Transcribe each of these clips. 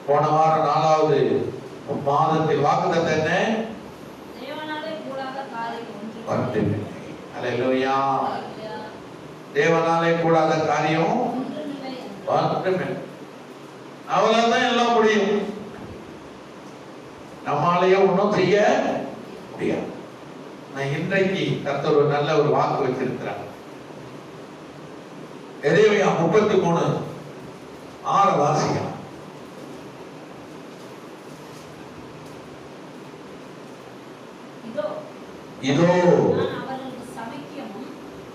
போன வாரம் 4வது மாதத்தில் வாக்குத்தத்தம் என்ன? தேவனாலே கூடாத காரியம் ஒன்றுமில்லை. அல்லேலூயா. தேவனாலே கூடாத காரியம் ஒன்றுமில்லை. அவ்வளவுதான் எல்லாம் முடியும். நம்மாலேயே ஒன்றும் செய்ய முடியாது. நான் இன்றைக்கு கர்த்தர் ஒரு நல்ல ஒரு வாக்கு வச்சிருக்கிறார். எரேமியா 33:6 வாசிக்கலாம். இதோ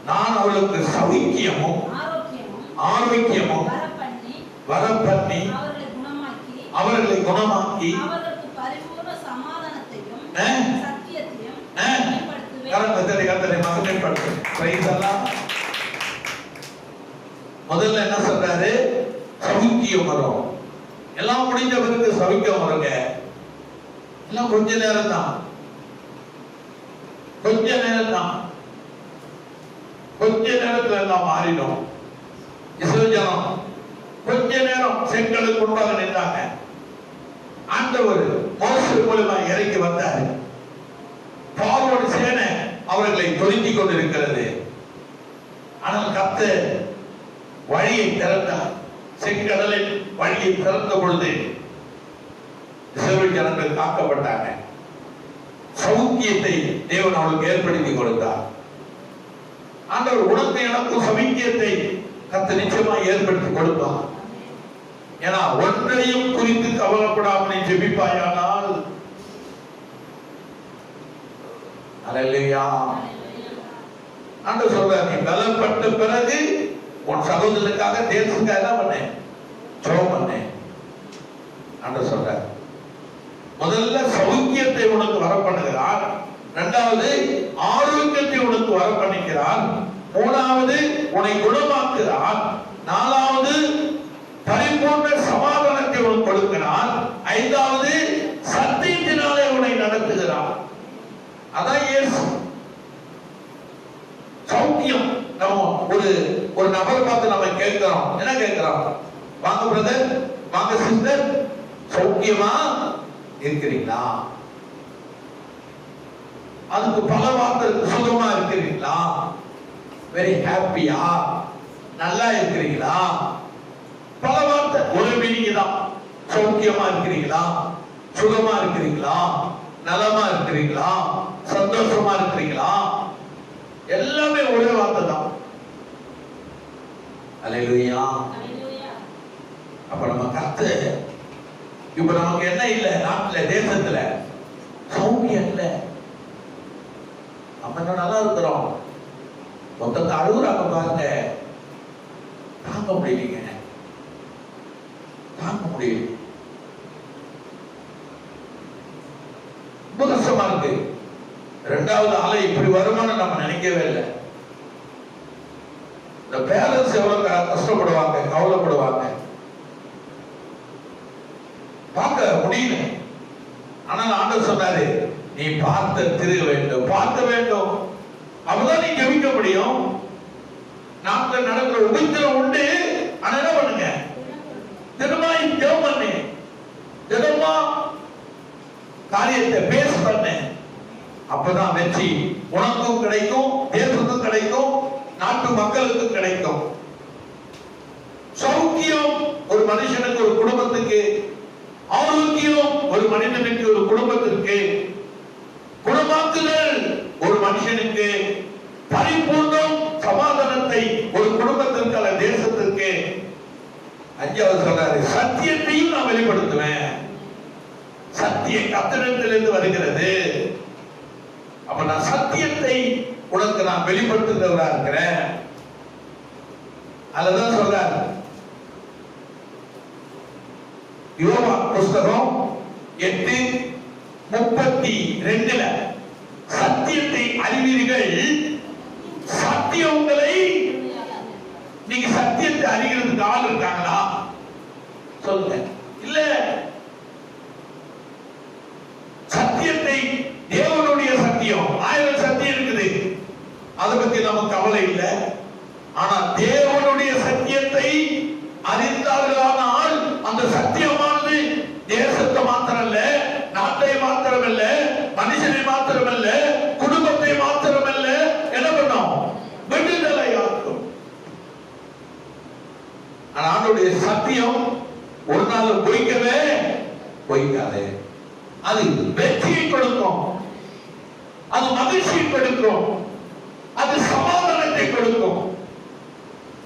நான் அவளுக்கு சௌக்கியமும் ஆரோக்கியமும் வரப்பண்ணி அவர்களை குணமாக்கி அவர்களுக்கு பரிபூர்ண சமாதானத்தையும் சத்தியத்தையும் கர்த்தரை மகிமைப்படுத்தும். பிரைஸ் எல்லாம் முதல்ல என்ன சொல்றாரு? சௌக்கியம் வரும். எல்லாம் முடிஞ்ச பிறகு சௌக்கியம் வருங்க. எல்லாம் கொஞ்ச நேரம் தான், கொஞ்ச நேரம் தான். கொஞ்ச நேரத்துல எல்லாம் மாறிடும். இஸ்ரவேல் ஜனம் கொஞ்ச நேரம் செங்கலுக்கு முன்பாக நின்றாங்க. ஆண்டவர் மோசே மூலமா இறங்கி வந்தார். பார்வோன் சேனை அவர்களை துரத்திக் கொண்டிருக்கிறது. ஆனால் கர்த்தர் வழியை திறந்தார். செங்கடலில் வழியை திறந்த பொழுது இஸ்ரவேல் ஜனங்கள் காக்கப்பட்டாங்க. சௌக்கியத்தை தேவன் அவளுக்கு ஏற்படுத்தி கொடுத்தார். ஆண்டவர் உனக்கு எனக்கும் சௌக்கியத்தை கர்த்தர் நிச்சயமாக ஏற்படுத்தி கொடுப்பார். ஏன்னா ஒன்றையும் குறித்து கவலைப்படாமல் ஜெபிப்பாயானால், அல்லேலூயா, ஆண்டவர் சொல்றார், நீ பலப்பட்ட பிறகு உன் சகோதரனுக்காக தேசத்துக்காக என்ன பண்ண? ஜெபம் பண்ண. ஆண்டவர் சொல்றார், முதல்ல சௌக்கியத்தை உனக்கு வர பண்ணுகிறார், இரண்டாவது ஆரோக்கியத்தை உனக்கு வர பண்ணிக்கிறார், மூணாவது உன்னை குணமாக்குகிறார், நாலாவது பரிபூர்ண சமாதானத்தை உனக்கு கொடுக்கிறார், ஐந்தாவது சத்தியத்தினாலே உன்னை நடத்துகிறார். அதான் இயேசு. சௌக்கியம். நம்ம ஒரு நபர் பார்த்து நம்ம கேட்கிறோம். என்ன கேட்கிறோம்? வாங்க பிரதர், வாங்க சிஸ்டர், சௌக்கியமா இருக்கிறீங்களா? அதுக்கு பல வார்த்தை இருக்கு. சுகமா இருக்கிறீங்களா? வெரி ஹாப்பியா? நல்லா இருக்கிறீங்களா? பல வார்த்தை. ஒரு மீனிங் தான். சௌக்கியமா இருக்கிறீங்களா? சுகமா இருக்கிறீங்களா? நலமா இருக்கிறீங்களா? சந்தோஷமா இருக்கிறீங்களா? எல்லாமே ஒரே வார்த்தை தான். அல்லேலூயா. அப்ப நம்ம கர்த்தர் இப்ப நமக்கு என்ன இல்ல? நாட்டுல, தேசத்துல சௌக்கியம் இல்ல. நம்ம நல்லா இருக்கிறோம். மொத்தத்தை அழுகுறாங்க பாருங்க. தாங்க முடியலீங்க, தாங்க முடியல. ரொம்ப கஷ்டமா இருக்கு. இரண்டாவது ஆளை இப்படி வருமானம் நம்ம நினைக்கவே இல்லை. இந்த பேரண்ட்ஸ் எவ்வளவு கஷ்டப்படுவாங்க, கவலைப்படுவாங்க. பார்க்க முடியல. ஆனால் ஆண்டவர் சொன்னாரு, நீ பார்த்த திருக வேண்டும், பார்க்க வேண்டும். அப்பதான் நீ ஜெபிக்க முடியும். நாட்டில் நடக்கிற உபத்திரம் உண்டு. ஆனா என்ன பண்ணுங்க? தினமா ஜெபம் பண்ணு, தினமா காரியத்தை பேச பண்ணு. அப்பதான் வெற்றி உனக்கும் கிடைக்கும், தேசத்துக்கும் கிடைக்கும், நாட்டு மக்களுக்கும் கிடைக்கும். சௌக்கியம் ஒரு மனுஷனுக்கு, ஒரு குடும்பத்துக்கு, ஆரோக்கியம் ஒரு மனிதனுக்கு, ஒரு குடும்பத்திற்கு, குணமாக்குதல் ஒரு மனுஷனுக்கு, பரிபூர்ணம் சமாதானத்தை ஒரு குடும்பத்திற்கு அல்ல தேசத்திற்கு. அஞ்சாவது சொல்றாரு, சத்தியத்தையும் நான் வெளிப்படுத்துவேன். சத்தியம் கர்த்தரிடத்திலிருந்து வருகிறது. அப்ப நான் சத்தியத்தை உனக்கு நான் வெளிப்படுத்துகிறவரா இருக்கிறேன். அதுதான் சொல்றாரு யோவான் புஸ்தகம் 8:32, சத்தியத்தை அறிவீர்கள், சத்தியம் உங்களை. நீங்க சத்தியத்தை அறிகிறதுக்கு ஆள் இருக்காங்களா? சொல்லுங்க. இல்ல. சத்தியத்தை, தேவனுடைய சத்தியம், 1000 சத்தியம் இருக்குது, அதை பத்தி நமக்கு கவலை இல்லை. ஆனா தேவனுடைய சத்தியத்தை அறிந்தார்களானால் அந்த சத்தியமானது ஆண்டவருடைய சத்தியம் ஒரு நாள் பொய்க்கவே பொய்க்காது. அது வெற்றியை கொடுக்கும், அது மகிழ்ச்சியை கொடுக்கும், அது சமாதானத்தை கொடுக்கும்,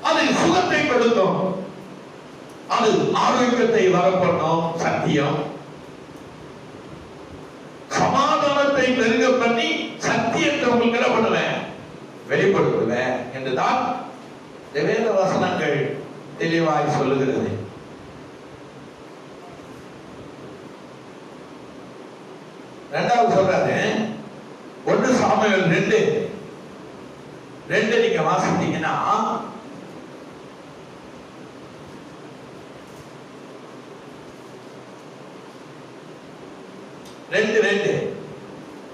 அது சுகத்தை கொடுக்கும், அது ஆரோக்கியத்தை வரப்பண்ணும். சத்தியம் சமாதானத்தை பெருக பண்ணி சத்தியத்தை உங்களுக்கு என்ன பண்ணுவேன், வெளிப்படுத்துவேன் என்றுதான் வேத வசனங்கள் தெளிவாய் சொல்லுகிறது. இரண்டாவது சொல்றாரு 1 சாமுவேல் 2 நீங்க வாசித்தீங்கன்னா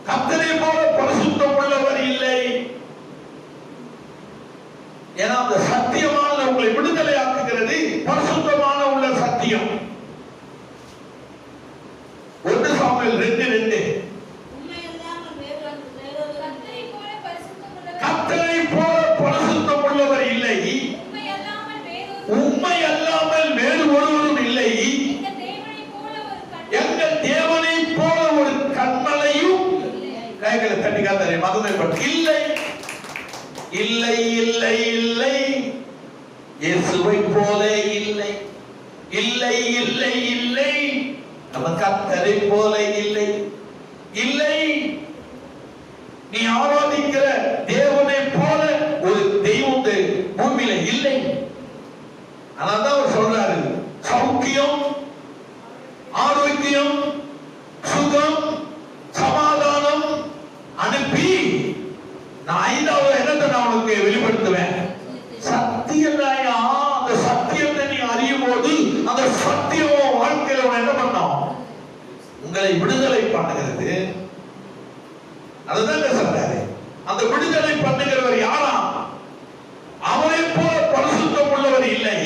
கர்த்தரை போல பரிசுத்தம் உள்ளவர் இல்லை. ஏன்னா அந்த சத்தியமான உங்களை விடுதலை ஆக்குகிறது. பரிசுத்தமான உள்ள சத்தியம். 1 சாமுவேல் 2 கர்த்தரை போல பரிசுத்தம் உள்ளவர் இல்லை, உம்மை அல்லாமல் வேறு ஒருவரும் இல்லை, எங்கள் தேவனை போல ஒரு கண்மலையும் கைகளை தட்டி காத்தாரே மகிமைப்பட்டு இல்லை இல்லை இல்லை இல்லை, இயேசுவை போல இல்லை இல்லை இல்லை இல்லை, நம்ம கர்த்தரை போல இல்லை இல்லை, நீ ஆராதிக்கிற தேவனை போல ஒரு தெய்வம் பூமியில இல்லை. அதான் அவர் சொல்றாரு, சௌக்கியம், ஆரோக்கியம், சுகம், சமாதானம் அனுப்பி நான் 5வது என்னத்தை நான் உனக்கு வெளிப்படுத்துவேன், சத்தியம். அந்த சத்தியத்தை நீ அறியும் போது அந்த சத்தியம் வாழ்க்கையில என்ன பண்ணோம், உங்களை விடுதலை பண்ணுகிறது. அதுதான் சொல்றாரு. அந்த விடுதலை பண்ணுகிறவர் யாரா, அவரை போல பரிசுத்தம் உள்ளவர் இல்லை,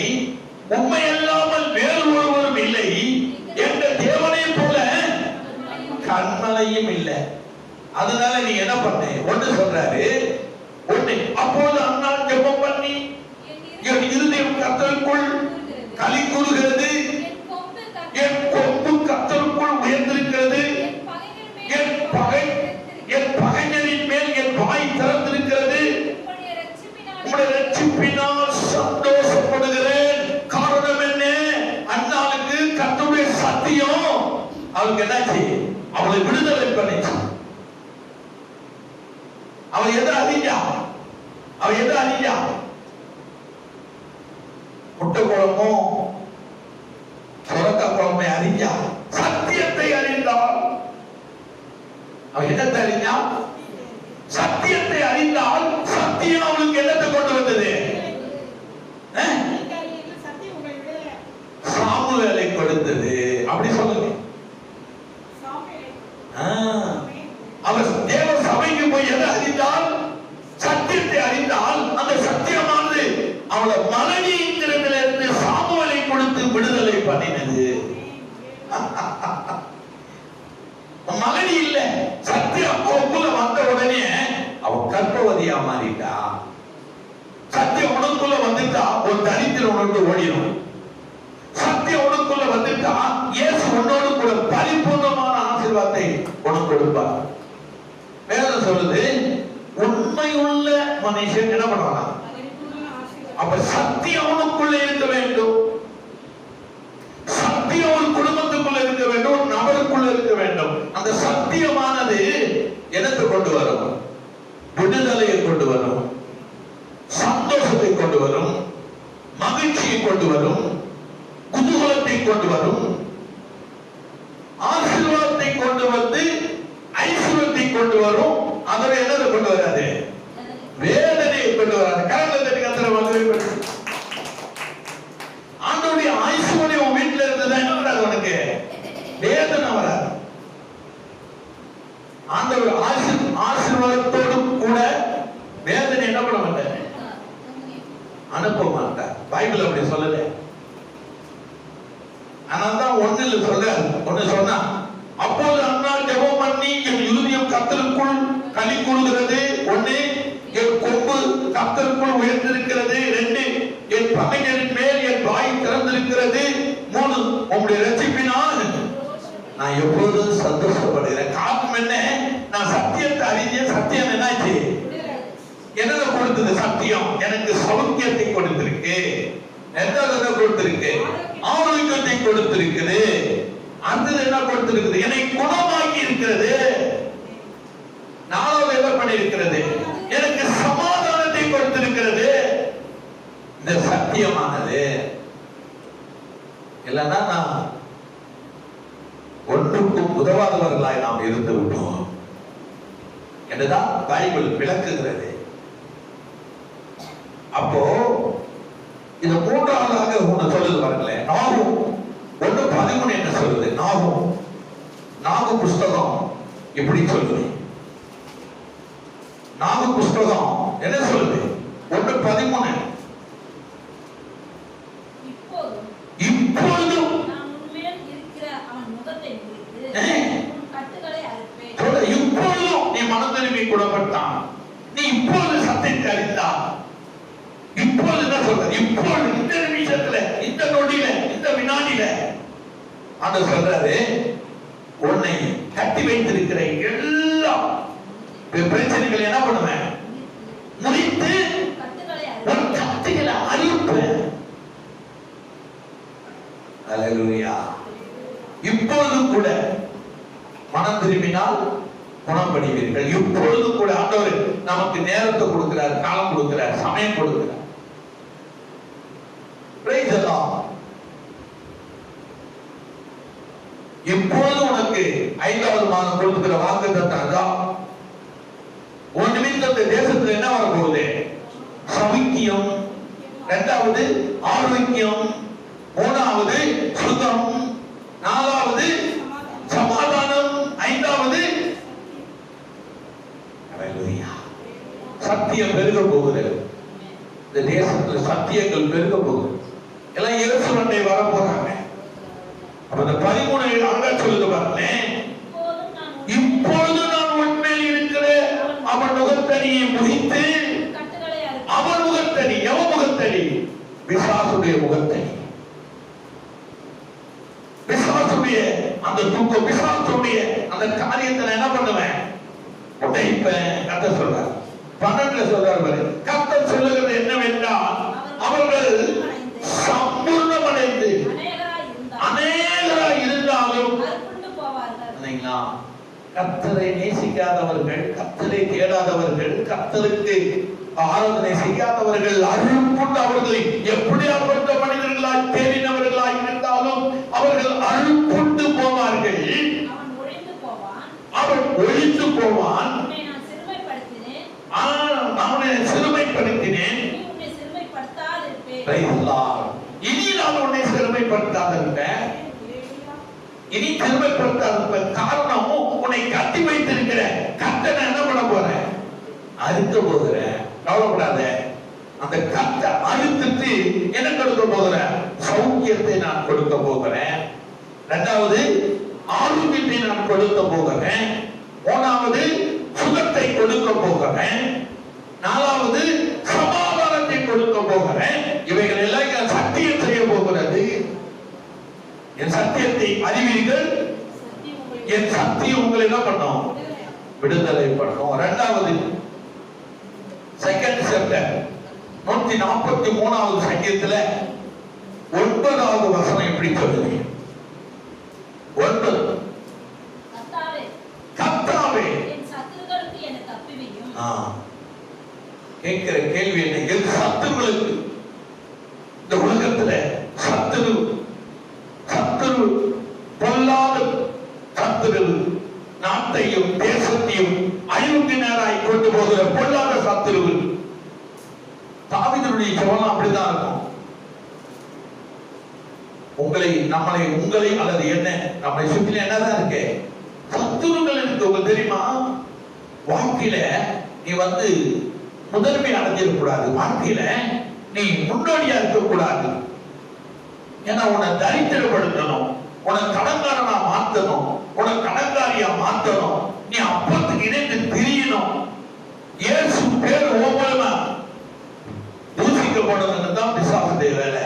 உண்மை அல்லாமல் வேறு ஒருவரும் இல்லை, என்ற தேவனை போல கண்மலையும் இல்லை. அதனால நீ என்ன பண்ண, ஒன்று சொல்றாரு, ஒன்று அப்போது அன்னாள் ஜெபம் பண்ணி என் இருதயம் கர்த்தருக்குள் களி கூறுகிறது, என் கொம்பு கர்த்தருக்குள் உயர்ந்திருக்கிறது, என் பகைஞரின் மேல் என் வாய் திறந்திருக்கிறது, உம்முடைய ரட்சிப்பினால் சந்தோஷப்படுகிறேன். காரணம் என்ன, அன்னாளுக்கு கர்த்தருடைய சத்தியம் அவளுக்கு என்னாச்சு, அவளை விடுதலை பண்ணிச்சு. அவன் எதை அறிஞ்சா, முட்டை குழம்போ சுரக்க குழம்பை அறிஞ்சா, சத்தியத்தை அறிந்தால். அவன் என்னத்தை அறிஞ்சா, சத்தியத்தை அறிந்தால். சத்தியம் அவளுக்கு என்னத்தை கொண்டு வந்தது, சாமுவேலை கொடுத்தது. அப்படி சொல்லுங்க. அவர் தேவ சபைக்கு போய் எதை அறிந்தால், சத்தியத்தை அறிந்தால். அந்த சத்தியமானது அவளை மலடிங்கிறதிலிருந்து சாமுவேலை கொடுத்து விடுதலை பண்ணினது. மலடி இல்ல, சத்தியம் அவனுக்குள்ள வந்த உடனே அவன் கர்ப்பவதியா மாறிட்டா. சத்தியம் உனக்குள்ள வந்துட்டா ஒரு தரித்திரம் உனக்கு ஓடிடும். சத்தியம் உனக்குள்ள வந்துட்டா இயேசு உன்னோடு கூட பரிபூர்ணமான ஆசீர்வாதத்தை உனக்கு கொடுப்பார். வேதம் சொல்லுது, உண்மையுள்ள மனுஷன் என்ன பண்ணுவாங்க, அப்ப சத்தியம் உனக்குள்ள இருக்க வேண்டும். சத்தியம் ஒரு குடும்பத்துக்குள்ள இருக்க வேண்டும், ஒரு நபருக்குள்ள இருக்க வேண்டும். அந்த சத்தியமானது என்னத்தை கொண்டு வரும், விடுதலையை கொண்டு வரும், சந்தோஷத்தை கொண்டு வரும், மகிழ்ச்சியை கொண்டு வரும், குதூகலத்தை கொண்டு வரும், ஆசீர்வாதத்தை கொண்டு வந்து ஐஸ்வர்யத்தை கொண்டு வரும். அதை என்னதை கொண்டு வராது, வேதனையை கொண்டு வராது. கரங்களை கத்திர வந்து ஆண்டவருடைய ஐஸ்வர்யம் உன் வீட்டுல இருந்ததா என்ன வராது, உனக்கு வேதனை வராது. ஆண்டவர் ஆசீர்வாதத்தோடு கூட வேதனை என்ன பண்ண மாட்டார், அனுப்ப மாட்டார். பைபிள் அப்படி சொல்லல. ஆனால்தான் ஒண்ணுல சொல்றாரு, ஒண்ணு சொன்னா, அப்போது அன்னாள் ஜெபம் பண்ணி என் இருதயம் கர்த்தருக்குள் களி கூறுகிறது. ஒண்ணு, என் கொம்பு கர்த்தருக்குள் உயர்ந்திருக்கிறது. 2, என் பகைஞரின் மேல் என் வாய் திறந்திருக்கிறது. 3 உம்முடைய ரட்சிப்பினால் நான் எப்போதும் சந்தோஷப்படுகிறேன். காரணம் என்ன? நான் சத்தியத்தை அறிஞ்சேன். சத்தியம் என்னாச்சு? என்ன கொடுத்தது? சத்தியம் எனக்கு சௌக்கியத்தை கொடுத்திருக்கு. என்ன கொடுத்திருக்கு? ஆரோக்கியத்தை கொடுத்திருக்குது. அது என்ன கொடுத்திருக்குது? என்னை குணமாக்கி இருக்கிறது. 4வது என்ன பண்ணிருக்கிறது? எனக்கு சமாதானத்தை கொடுத்திருக்கிறது. இந்த சத்தியமானது இல்லைன்னா நான் ஒன்றுக்கும் உதவாதவர்களாய் நாம் இருந்து விட்டோம் என்றுதான் பைபிள் விளக்குகிறது. அப்போ இது 3ஆவதாக ஒண்ணு சொல்லுது பாருங்களேன். நாகும் 1:13 என்ன சொல்லுது? நாகும் புஸ்தகம் இப்படி சொல்லுது. நாகும் புஸ்தகம் என்ன சொல்லுது? 1:13 இப்பொழுதும் நான் உன்மேல் இருக்கிற அவன் முகத்தை குறித்து உன் கட்டுகளை அறுப்பேன். இப்பொழுதும் நீ மனம் திரும்பி குணப்பட்டான். நீ இப்பொழுது சத்தியத்தை அறிந்தா. இப்பொழுது என்ன சொல்ற? இப்பொழுது இந்த நிமிஷத்துல, இந்த நொடியில, இந்த வினாடியில ஆண்டவர் சொல்றாரு, உன்னை கட்டி வைத்திருக்கிற எல்லா பிரச்சனைகளை என்ன பண்ணுவேன்? முடித்து உன் கட்டுகளை அழிப்பேன். அல்லேலூயா. இப்பொழுதும் கூட மனம் திரும்பினால் குணப்படுவீர்கள். இப்பொழுதும் கூட ஆண்டவர் நமக்கு நேரத்தை கொடுக்கிறார், காலம் கொடுக்கிறார், சமயம் கொடுக்கிறார். Praise the Lord. இப்பொழுது உனக்கு 5வது மாதம் கொடுக்கிற வாக்குத்தத்தம் தான். உன் நிமித்தம் இந்த தேசத்துல என்ன வரப்போகுது? சௌக்கியம், 2வது ஆரோக்கியம், 3வது சுகம், 4வது சமாதானம், 5வது சத்தியம் பெருக போகிறது. இந்த தேசத்துல சத்தியங்கள் பெருக போகுது. எல்லாம் இயேசுவண்டை வர போறாங்க. அப்ப இந்த 13 அங்க சொல்லுது பாருங்களேன். இப்பொழுது நான் உன்மேல் இருக்கிற அவன் முகத்தடியை முறித்து அவன் முகத்தடி. எவன் முகத்தடி? பிசாசுடைய முகத்தடி. பிசாசுடைய அந்த தூக்கம், பிசாசுடைய அந்த காரியத்தை என்ன பண்ணுவேன்? உடைப்பேன். கர்த்தர் சொல்றார். 12 சொல்றார். கர்த்தர் சொல்லுகிறது என்னவென்றால், அவர்கள் சம்பூர்ணமடைந்து அநேகராய் இருந்தாலும் கர்த்தரை நேசிக்காதவர்கள், கர்த்தரை தேடாதவர்கள், கர்த்தருக்கு ஆராதனை செய்யாதவர்கள், அருள் கொண்டு அவர்களை எப்படியாப்பட்ட மனிதர்களாய் தேடினவர்களாய் இருந்தாலும் அவர்கள் அருள் கொண்டு போவார்கள். அவன் ஒழிந்து போவான். அவனை சிறுமைப்படுத்தினேன். இனி நான் உன்னை சிறுமைப்படுத்தாதிருப்பேன். இனி சிறுமைப்படுத்தாதிருப்பேன். காரணம், உன்னை கட்டி வைத்திருக்கிற கட்டணை என்ன பண்ண போறேன்? அறுக்க போகிறேன். கவலைப்படாத. அந்த கட்டை அறுத்துட்டு என்ன கொடுக்க போகிறேன்? சௌக்கியத்தை நான் கொடுக்க போகிறேன். 2வது ஆரோக்கியத்தை நான் கொடுக்க போகிறேன். 3வது சுகத்தை கொடுக்க போகிறேன். 4வது சமாதானத்தை கொடுக்க போகிறேன். இவைகள் எல்லாம் என் சத்தியம் செய்ய போகிறது. என் சத்தியத்தை அறிவீர்கள். என் சத்தியம் உங்களை என்ன பண்ணும்? விடுதலை பண்ணும். 2வது 2nd சாப்டர் 143வது சங்கீதத்துல 9வது வசனம் எப்படி சொல்லுது? 9 கர்த்தாவே என் சத்துருக்களுக்கு என்னை தப்புவியும். கேட்கிற கேள்வி என்ன? என் சத்துருக்களுக்கு, இந்த உலகத்துல சத்துரு பொல்லாத சத்துரு, நாட்டையும் தேசத்தையும் அழிவுக்கு நேராய் கொண்டு போகிற பொல்லாத சத்துரு. தாவீதுடைய ஜெபம் அப்படிதான் இருக்கும். உங்களை அல்லது என்ன நம்மளை சுற்றில என்னதான் இருக்கு? சத்துருங்கள் இருக்கு. உங்களுக்கு தெரியுமா? வாழ்க்கையில நீ முதன்மை அடைஞ்சிடக்கூடாது. வாழ்க்கையில நீ முன்னோடியா இருக்கக்கூடாது. ஏன்னா உன்னை தரித்திரப்படுத்தணும், உன்னை கடன்காரனா மாத்தணும், உன்னை கடன்காரியா மாத்தணும். நீ அப்பத்துக்கு இணைந்து திரியணும். இயேசு பேர் மூலமா தூசிக்க பாதிக்கப்படணும்னு தான் பிசாசுடைய வேலை.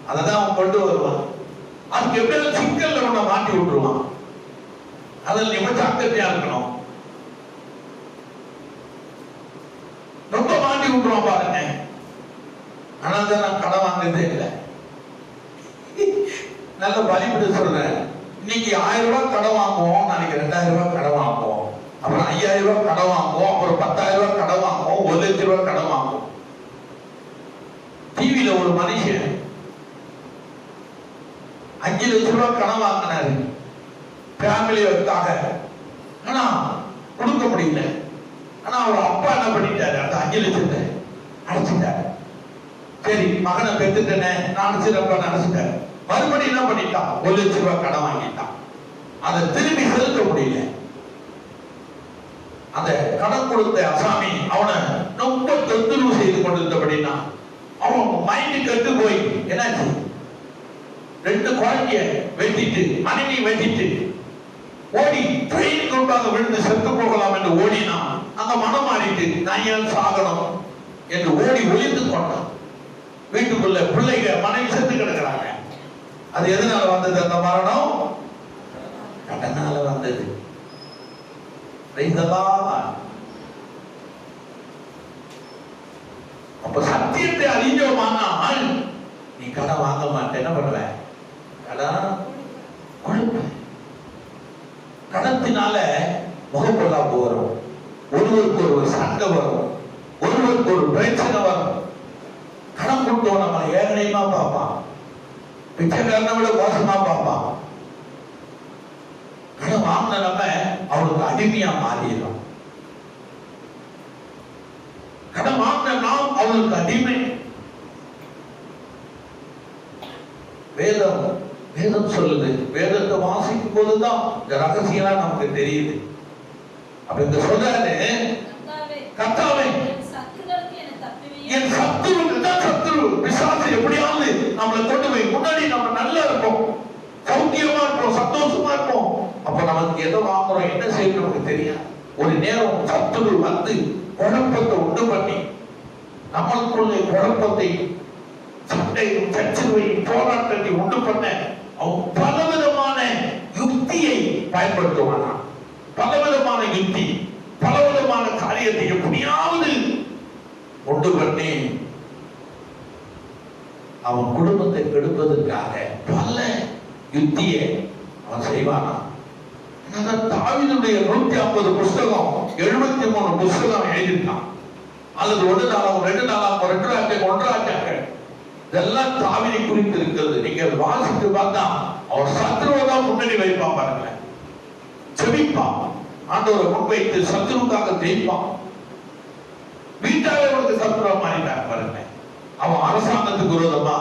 அததான் அவன் கொண்டு வருவான். அதுக்கு எப்படியாவது சிக்கல்ல ஒண்ண மாட்டி விட்டுருவான். அதில் நீங்க ஜாக்கிரதையா இருக்கணும். ரொம்ப மாட்டி விட்டுருவான் பாருங்க. ஆனா நான் கடன் வாங்குறதே இல்லை. நல்ல வழிபட்டு சொல்றேன். இன்னைக்கு 1000 ரூபாய் கடன் வாங்குவோம், நாளைக்கு 2000 ரூபாய் கடன் வாங்குவோம், அப்புறம் 5000 ரூபாய் கடன் வாங்குவோம், அப்புறம் 10000 ரூபாய் கடன் வாங்குவோம், 1 லட்சம் ரூபாய் கடன் வாங்குவோம். டிவியில ஒரு மனுஷன் 5 லட்சம் ரூபாய் கடன் வாங்கினாரு ஃபேமிலிக்காக. ஆனா கொடுக்க முடியல. ஆனா அவர் அப்பா என்ன பண்ணிட்டாரு, அந்த 5 லட்சத்தை அடைச்சிட்டாரு. சரி மகனை பெற்றுட்டேனே நான் சிறப்பா நினைச்சிட்டாரு. மறுபடியும் என்ன பண்ணிட்டான், 1 லட்சம் ரூபாய் கடன் வாங்கிட்டான். அதை திரும்பி செலுத்த முடியல. அந்த கடன் கொடுத்த அசாமி அவனை ரொம்ப தொந்தரவு செய்து கொண்டிருந்தபடினா அவன் மைண்ட் கெட்டு போய் என்னாச்சு, 2 குழந்தைய வெட்டிட்டு மனைவி வெட்டிட்டு ஓடி ட்ரெயின் கொண்டாக விழுந்து செத்து போகலாம் என்று ஓடினா அந்த மனம் மாறிட்டு நான் ஏன் சாகணும் என்று ஓடி ஒளிந்து கொண்டான். வீட்டுக்குள்ள பிள்ளைங்க மனைவி செத்து கிடக்கிறாங்க. அது எதனால வந்தது? அந்த மரணம் கடனால வந்தது. அப்ப சத்தியத்தை அறிஞ்சோமானால் நீ கடன் வாங்க மாட்டேன். என்ன பண்ணுவ? கடன் கொடுப்ப. கடத்தினால முகப்பொல்லாப்பு வரும், ஒருவருக்கு ஒரு சண்டை வரும், ஒருவருக்கு ஒரு பிரச்சனை வரும். கடன் கொடுத்தோம் நம்மளை ஏகனையுமா பார்ப்பான், பிச்சைக்காரனை விட மோசமா பார்ப்பான். கடன் வாங்கின நம்ம அவளுக்கு அடிமையா மாறிடும். கடன் வாங்கின நாம் அவளுக்கு அடிமை. வேதம் வேதம் சொல்லுது. வேதத்தை வாசிக்கும் போதுதான் இந்த ரகசியம் நமக்கு தெரியுது. அப்ப இந்த சொல்றாரு, கர்த்தாவே என் சத்துருக்கு தான் சத்துரு பிசாசு எப்படியாவது நம்மளை கொண்டு போய் முன்னாடி நம்ம நல்லா இருப்போம், சௌக்கியமா இருப்போம், சந்தோஷமா இருப்போம். அப்ப நமக்கு எதை வாங்குறோம் என்ன செய்யணும் நமக்கு தெரியாது. ஒரு நேரம் சத்துரு வந்து குழப்பத்தை உண்டு பண்ணி நம்மளுக்குள்ள குழப்பத்தை சண்டையும் சச்சரவையும் போராட்டத்தை உண்டு பண்ண அவன் பலவிதமான யுக்தியை பயன்படுத்துவானா. பலவிதமான யுக்தி, பலவிதமான காரியத்தை எப்படியாவது உண்டு பண்ணி அவன் குடும்பத்தை கெடுப்பதற்காக பல யுக்தியை அவன் செய்வானா. தாவீதுடைய 150 புஸ்தகம் 73 புஸ்தகம் எழுதிட்டான். அல்லது 1 நாளாகும் 2 நாளாகும் 2 ராஜ்யம் 1 ராஜ்யங்கள் இதெல்லாம் தாவீதை குறித்து இருக்கிறது. நீங்க வாசித்து பார்த்தா அவர் சத்ருவை தான் முன்னணி வைப்பான் பாருங்க. செபிப்பான், ஆண்டவரை முன்வைத்து சத்ருவுக்காக ஜெயிப்பான். வீட்டாளர் அவனுக்கு சத்ருவா மாறிட்டான் பாருங்க. அவன் அரசாங்கத்துக்கு விரோதமா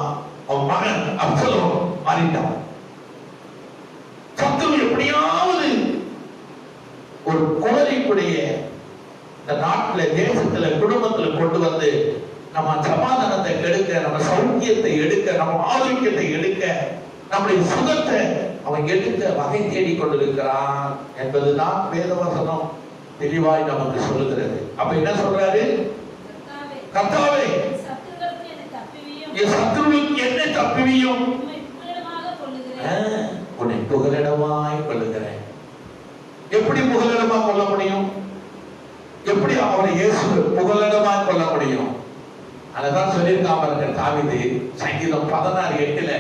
அவன் மகன் அப்சலோம் மாறிட்டான். சத்ரு எப்படியாவது ஒரு குழந்தைக்குடைய இந்த நாட்டில் தேசத்துல குடும்பத்துல கொண்டு வந்து நம்ம சமாதானத்தை கெடுக்க, நம்ம சௌக்கியத்தை எடுக்க, நம்ம ஆரோக்கியத்தை எடுக்க, நம்முடைய சுகத்தை அவன் எடுக்க வகை தேடி கொண்டிருக்கிறான் என்பதுதான் வேதவசனம் தெளிவாய் நமக்கு சொல்லுகிறது. அப்ப என்ன சொல்றாரு? கர்த்தாவே என் சத்துருவுக்கு என்ன தப்புவியும் உன்னை புகலிடமாய் கொள்ளுகிறேன். எப்படி புகலிடமா கொள்ள முடியும்? எப்படி அவரை இயேசு புகலிடமாய் கொள்ள முடியும்? அதான் சொல்லியிருக்காங்க தாவீது சங்கீதம் 16:8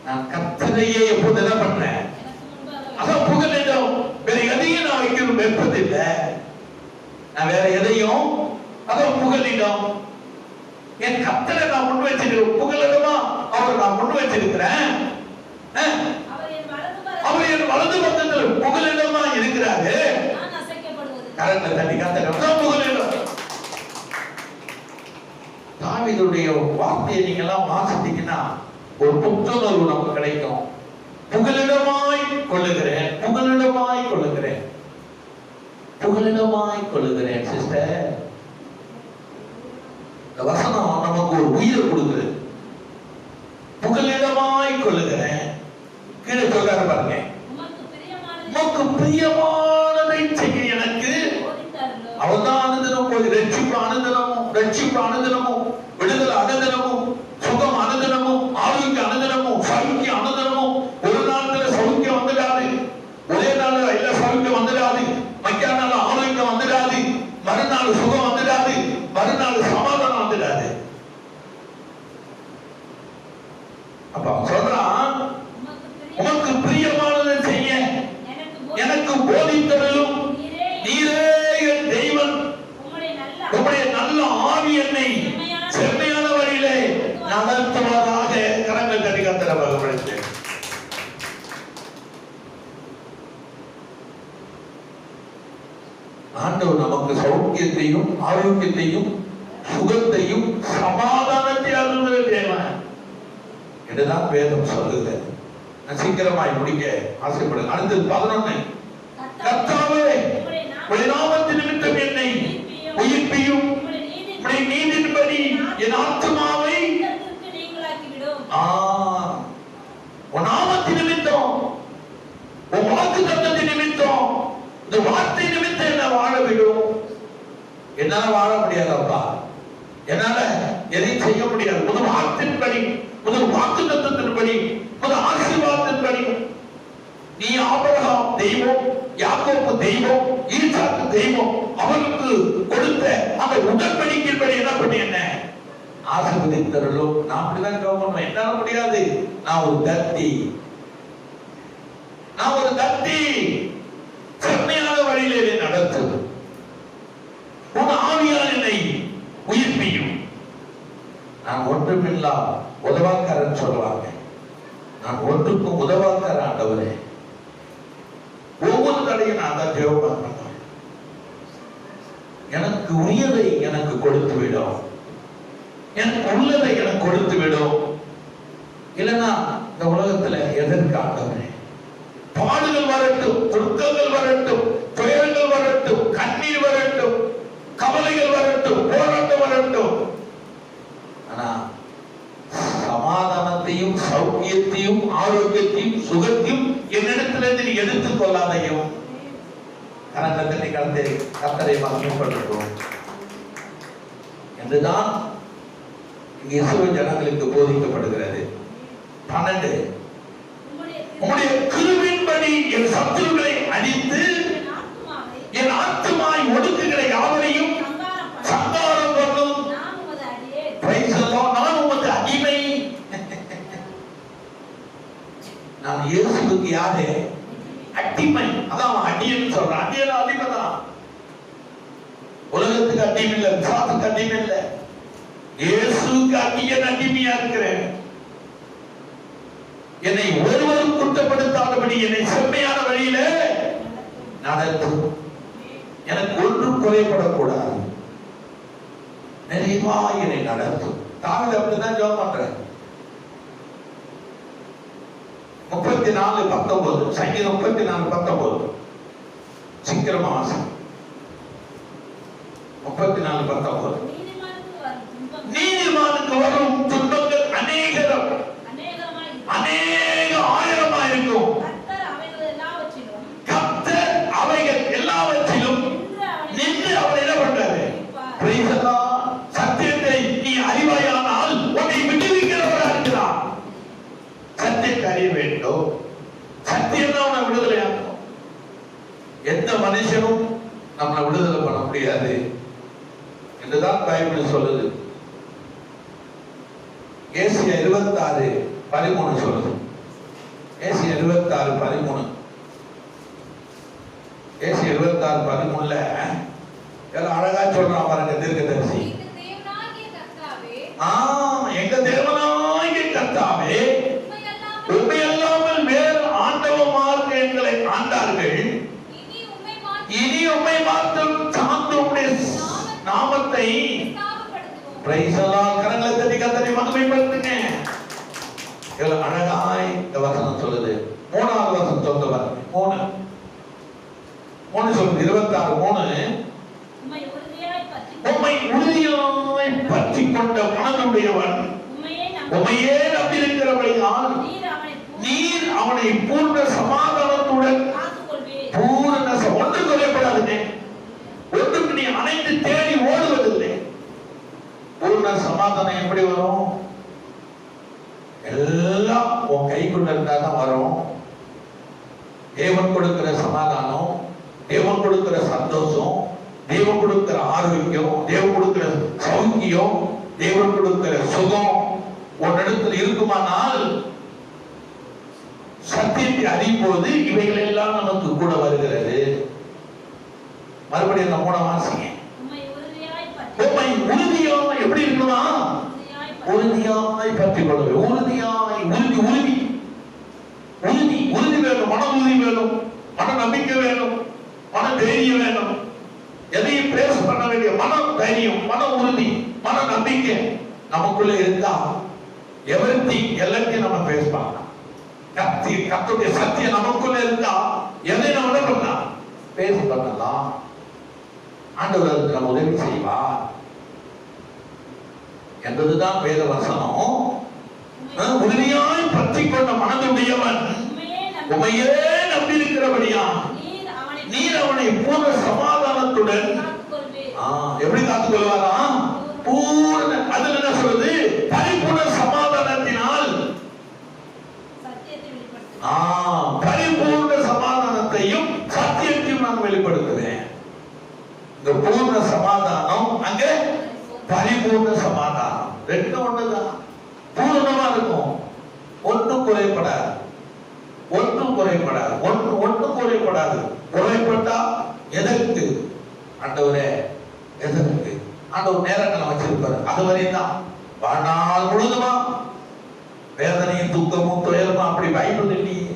நான் கர்த்தரையே எப்போது என்ன பண்றேன், அதான் புகலிடம். வேற எதையும் நான் வைக்கணும் வெப்பதில்லை. நான் வேற எதையும் அதான் புகலிடம். என் கர்த்தரை நான் முன் வச்சிருக்கிறேன். புகலிடமா அவர் நான் முன் வச்சிருக்கிறேன். அவர் என் வலது பக்கத்தில் புகலிடமா இருக்கிறாரு. கரண்ட தண்ணி கர்த்தர் புகலிடம். தாவீதுடைய வார்த்தையை நீங்க எல்லாம் வாசித்தீங்கன்னா ஒரு புத்துணர்வு நமக்கு கிடைக்கும். புகலிடமாய் கொள்ளுகிறேன், புகலிடமாய் கொள்ளுகிறேன், புகலிடமாய் கொள்ளுகிறேன். சிஸ்டர், இந்த வசனம் நமக்கு ஒரு உயிரை கொடுக்குது. புகலிடமாய் கொள்ளுகிறேன். கீழே சொல்றாரு பாருங்க, உமக்கு பிரியமானதை செய்ய எனக்கு அவதான் அனுதினம் ரட்சிப்பு அனுதினமும் ரட்சிப்பு அனுதினமும் நாள் சுகம் வந்துடாது, மறுநாள் சமாதானம் வந்துடாது. அப்ப அவன் சொல்றான், உமக்கு பிரியமானதை செய்ய எனக்கு போதித்தருளும் நீரே என் தெய்வன். உம்முடைய நல்ல ஆவி என்னை செம்மையான வழியிலே நடத்துவதாக. கரங்கள் தட்டி கர்த்தரை மகிமைப்படுத்து. ஆண்டவர் நமக்கு சௌக்கியத்தையும் ஆரோக்கியத்தையும் சுகத்தையும் சமாதானத்தை அருளுகிற தேவன் என்றுதான் வேதம் சொல்லுகிறது. நான் சீக்கிரமாய் முடிக்க ஆசைப்படுகிறேன். அடுத்தது 11. கர்த்தாவே உம்முடைய நாமத்தின் நிமித்தம் என்னை உயிர்ப்பியும் உம்முடைய நீதியின்படி என் ஆத்துமாவை உன் நாமத்தின் நிமித்தம், உன் வாக்குத்தத்தத்தின் நிமித்தம், இந்த வார்த்தை நிமித்தம் என்ன வாழ விடும். என்னால வாழ முடியாதப்பா, என்னால எதையும் செய்ய முடியாது. முதல் வார்த்தையின்படி, முதல் வாக்குத்தத்தத்தின்படி, முதல் ஆசீர்வாதத்தின்படி நீ ஆபிரகாம் தெய்வம், யாக்கோபு தெய்வம், ஈசாக்கு தெய்வம், அவருக்கு கொடுத்த அந்த உடன்படிக்கையின்படி என்ன பண்ணி என்ன ஆசீர்வதித்தருளும். நான் அப்படிதான் கவனம், என்னால முடியாது. நான் ஒரு தத்தி, நான் ஒரு தத்தி. செம்மையான வழியிலே நடத்து. உன் ஆவியால் என்னை உயிர்ப்பியும். நான் ஒன்றுமில்லா உதவாக்காரன் சொல்லுவாங்க. நான் ஒன்றுக்கும் உதவாக்கார ஆண்டவரே. ஒவ்வொரு தடையும் நான் தான் ஜெபம் பண்ணேன். எனக்கு உரியதை எனக்கு கொடுத்து விடும், எனக்கு உள்ளதை எனக்கு கொடுத்து விடும். இல்லைன்னா இந்த உலகத்துல எதற்கு ஆண்டவரே? பாடுகள் வரட்டும், துக்கங்கள் வரட்டும், துயரங்கள் வரட்டும், கண்ணீர் வரட்டும், கவலைகள் வரட்டும், போராட்டம் வரட்டும், ஆனா சமாதானத்தையும் சௌக்கியத்தையும் ஆரோக்கியத்தையும் சுகத்தையும் என்னிடத்திலிருந்து நீ எடுத்துக் கொள்ளாதையும். கரங்களை கர்த்தரை மகிமைப்படுத்துவோம் என்றுதான் இஸ்ரவேல் ஜனங்களுக்கு போதிக்கப்படுகிறது. 12. உம்முடைய கிருபையின்படி என் சத்துருக்களை அடித்து என் ஆத்துமாவை ஒடுக்குகிற யாவரையும் சங்காரம் பண்ணும். நான் உமது அடிமை. நான் இயேசுவுக்கு யாரு? அடிமை. அதான் அடியன்னு சொல்றான். அடியல அடிமை தான். உலகத்துக்கு அடிமை இல்லை, விசாத்துக்கு அடிமை இல்லை, இயேசுவுக்கு அடியன் அடிமையா இருக்கிறேன். என்னை ஒருவரும் குற்றப்படுத்தாதபடி என்னை செம்மையான வழியில நடத்தும். எனக்கு ஒன்றும் குறைபடக்கூடாது. நிறைவா என்னை நடத்தும். தாவீது அப்படிதான் ஜெபம் பண்றேன். 34:19 சங்கீதம் 34:19 சீக்கிரமா வாசி. 34:19 நீதிமானுக்கு வரும் துன்பங்கள் அநேகம், அநேக ஆயிரமா இருக்கும். கர்த்தர் அவைகள் எல்லாவற்றிலும் நின்று அவர் என்ன பண்றாரு? சத்தியத்தை நீ அறிவாயானால் உன்னை விடுவிக்கிறவராக இருக்கிறார். சத்தியத்தை அறிய வேண்டும். சத்தியம் தான் உன்னை விடுதலையாக்கும். எந்த மனுஷனும் நம்மளை விடுதலை பண்ண முடியாது என்றுதான் பைபிள் சொல்லுது. ஏசியா 26:13 சொல்லுது. ஏசியா 26:13 ஏசியா 26:13 எல்லாம் அழகா சொல்றான் பாருங்க தீர்க்கதரிசி. எங்க தேவனாகிய கர்த்தாவே, உம்மை அல்லாமல் வேறு ஆண்டவமார்க்கு எங்களை ஆண்டார்கள். இனி உம்மை மாத்திரம் சார்ந்து உம்முடைய நாமத்தை கரங்களை தட்டி கர்த்தரை மகிமைப்படுத்துங்க. எவ்வளவு அழகாய் இந்த வசனம் சொல்லுது. 3வது வசனம் சொல்லுது பாருங்க. 3 சொல்லுது. 26:3 உம்மை உறுதியாய் பற்றி கொண்ட மனதுடையவன் உம்மையே நம்பியிருக்கிறபடியால் நீர் அவனை பூர்ண சமாதானத்துடன் ஒன்று குறைபடாதுங்க. ஒன்றுக்கு நீ அனைத்து தேடி ஓடுவதில்லை. பூர்ண சமாதானம் எப்படி வரும்? எல்லாம் உன் கைக்குள்ள இருந்தாதான் வரும். தேவன் கொடுக்கிற சமாதானம், தேவன் கொடுக்கிற சந்தோஷம், தேவன் கொடுக்கிற ஆரோக்கியம், தேவன் கொடுக்கிற சௌக்கியம், தேவன் கொடுக்கிற சுகம் உன்னிடத்தில் இருக்குமானால் சத்தியத்தை அறியும் போது இவைகள் எல்லாம் நமக்கு கூட வருகிறது. மறுபடியும் நம்ம மூணாம் வாசிங்க. உம்மை உறுதியாய் எப்படி இருக்கணுமா? உறுதியாய் பற்றிக் கொள்ள வேண்டும். உறுதியாய் உறுதி வேணும். மன உறுதி வேணும், மன நம்பிக்கை வேணும், மன தைரியம் வேணும். எதையும் பேஸ் பண்ண வேண்டிய மன தைரியம், மன உறுதி, மன நம்பிக்கை நமக்குள்ள இருந்தா எவரிதிங் எல்லாத்தையும் நம்ம பேஸ் பண்ணலாம். கர்த்தருடைய சத்தியம் நமக்குள்ள இருந்தா எதை நம்ம என்ன பண்ணலாம்? பேஸ் பண்ணலாம். ஆண்டவர் அதுக்கு நம்ம உதவி செய்வார் என்பதுதான் வேத வசனம். உறுதியாய் பற்றிக் கொண்ட மனதுடையவன் உமையே நம்பி இருக்கிறபடியா நீர் அவனை பூர்ண சமாதானத்துடன் எப்படி காத்துக் கொள்வாரா? பூர்ண, அதுல என்ன சொல்றது? பரிபூர்ண சமாதானத்தினால், பரிபூர்ண சமாதானத்தையும் சத்தியத்தையும் நான் வெளிப்படுத்துவேன். இந்த பூர்ண சமாதானம், அங்க பரிபூர்ண சமாதானம், ரெண்டும் ஒண்ணுதான். பூர்ணமா இருக்கும், ஒன்றும் குறைபடாது, ஒன்றும் குறைபடாது, ஒன்றும் குறைபடாது. குறைபட்டா எதற்கு ஆண்டவரே? எதற்கு? ஆண்டவர் நேரங்களை வச்சிருப்பாரு. அது வரையும் தான் வாழ்நாள் முழுதுமா வேதனையும் துக்கமும் துயரமும். அப்படி பைபிள் இல்லையே.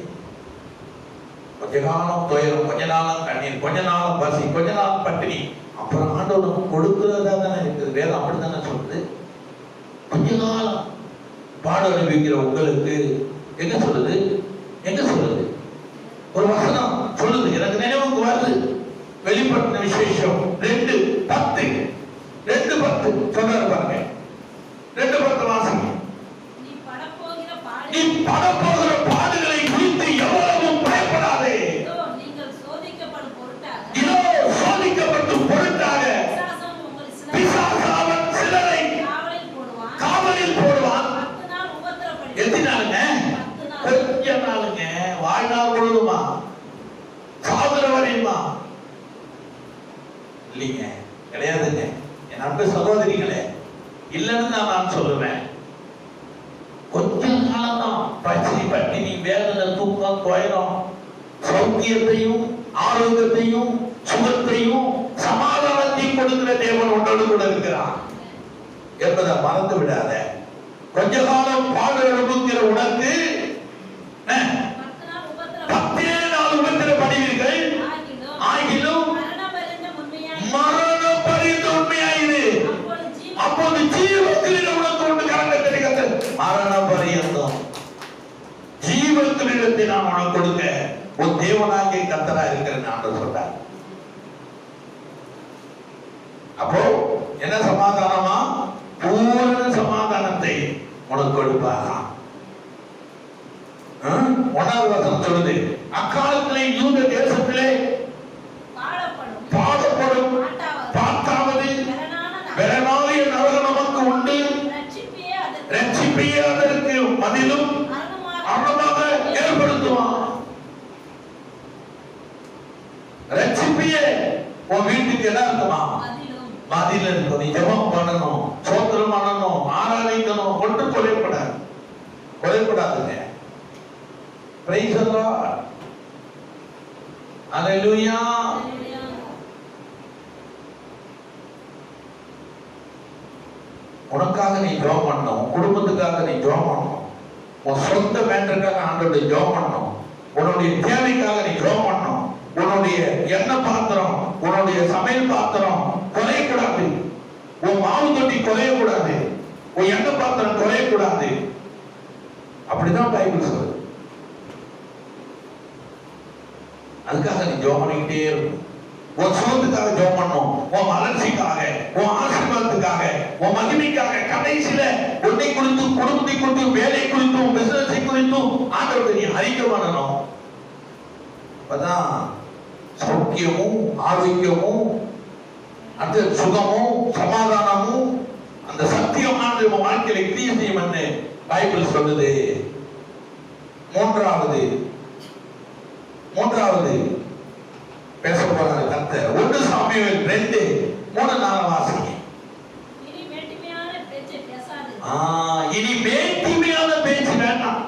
கொஞ்ச காலம் துயரம், கொஞ்ச நாளும் கண்ணீர், கொஞ்ச நாளும் பசி, கொஞ்ச நாளும் பட்டினி, அப்புறம் ஆண்டவர் கொடுக்கிறதா தானே இருக்குது. வேதம் அப்படித்தானே சொல்லுது. கொஞ்ச காலம் பாட அனுபவிக்கிற உங்களுக்கு எங்க சொல்லுது? எங்க சொல்லுது? ஒரு வசனம் சொல்லுது, எனக்கு நினைவுக்கு வருது. வெளிப்படுத்தின விசேஷம் 2:10 சொல்றாரு பாருங்க. 2:10 வாசிங்க. நீ படப்போகிற பாடுகளை குறித்து எவ்வளவும் பயப்படாதே. நீங்கள் சோதிக்கப்படும் பொருட்டாக, இதோ சோதிக்கப்படும் பொருட்டாக பிசாசு அவன் சிலரை காவலில் போடுவான். 10 நாள் உபத்திரவப்படுவான். எத்தனை நாளுங்க? 10 நாளுங்க. வாழ்நாள் முழுதுமா? சாகுற வரையுமா? இல்லைங்க, கிடையாதுங்க. என் அன்பு சகோதரிகளே, இல்லைன்னு நான் சொல்லுவேன். கொஞ்ச காலம் தான். பசி, பட்டினி, வேதனை, தூக்கம், துயரம், சௌக்கியத்தையும் ஆரோக்கியத்தையும் சுகத்தையும் சமாதானத்தையும் கொடுக்கிற தேவன் உன்னோடு கூட இருக்கிறார் என்பதை மறந்து விடாத. கொஞ்ச காலம் பாடு அனுபவிக்கிற உனக்கு 10 நாள் உபத்திரப்படுவீர்கள். ஆகிலும் மரணம் பரிந்து உண்மையாயிரு. அப்போது ஜீவத்தில் உனக்கு ஒன்று கரங்க தெரிகிறது. மரண பரியந்தம் ஜீவத்திலிருந்து நான் உனக்கு கொடுக்க உன் தேவனாகிய கர்த்தரா இருக்கிறேன் ஆண்டவர் சொல்றார். அப்போ என்ன சமாதானமா? பூரண சமாதானத்தை உனக்கு கொடுப்பாரா? 1வது வசனம் சொல்லுது, அக்காலத்திலே யூத தேசத்திலே பாடப்படும் பாட்டாவது பெறனாகிய நரகம் நமக்கு உண்டு. ரட்சிப்பையே அதற்கு மதிலும் அரணமாக ஏற்படுத்துவான். ரட்சிப்பையே உன் வீட்டுக்கு என்ன இருக்குமா? மதில் இருக்கும். நீ ஜெபம் பண்ணணும், சோத்திரம் பண்ணணும், ஆராதிக்கணும். ஒன்றும் குறைபடாதுங்க. Praise the Lord. Hallelujah. உனக்காக நீ ஜெபம் பண்ணணும், உன் குடும்பத்துக்காக நீ ஜெபம் பண்ணணும், உன் சொந்த மேட்டருக்காக ஆண்டவரை ஜெபம் பண்ணணும், உன்னுடைய தேவைக்காக நீ ஜெபம் பண்ணணும். உன்னுடைய எண்ணெய் பாத்திரம், உன்னுடைய சமையல் பாத்திரம் குறையக்கூடாது. உன் மாவு தொட்டி குறையக்கூடாது. உன் எண்ணெய் பாத்திரம் குறையக்கூடாது. அப்படிதான் பைபிள் சொல்லுது. அதுக்காக நீ ஜெபம் பண்ணிக்கிட்டே இருக்கும். உன் சுகத்துக்காக ஜெபம் பண்ணணும், உன் வளர்ச்சிக்காக, உன் ஆசீர்வாதத்துக்காக, உன் மகிமைக்காக. கடைசியில உன்னை குறித்தும், குடும்பத்தை குறித்தும், வேலை குறித்தும், பிசினஸை குறித்தும் ஆண்டவரை நீ அறிக்கை பண்ணணும். அப்பதான் சௌக்கியமும் ஆரோக்கியமும் அந்த சுகமும் சமாதானமும் அந்த சத்தியமானது உன் வாழ்க்கையில கிரியை செய்யும் பைபிள் சொல்லுது. மூன்றாவது பேச போறாரு கர்த்தர். 1 சாமுவேல் 2:3-4 வாசிங்க. இனி மேட்டிமையான பேச்சை பேசாதே. இனி மேட்டிமையான பேச்சு வேண்டாம்.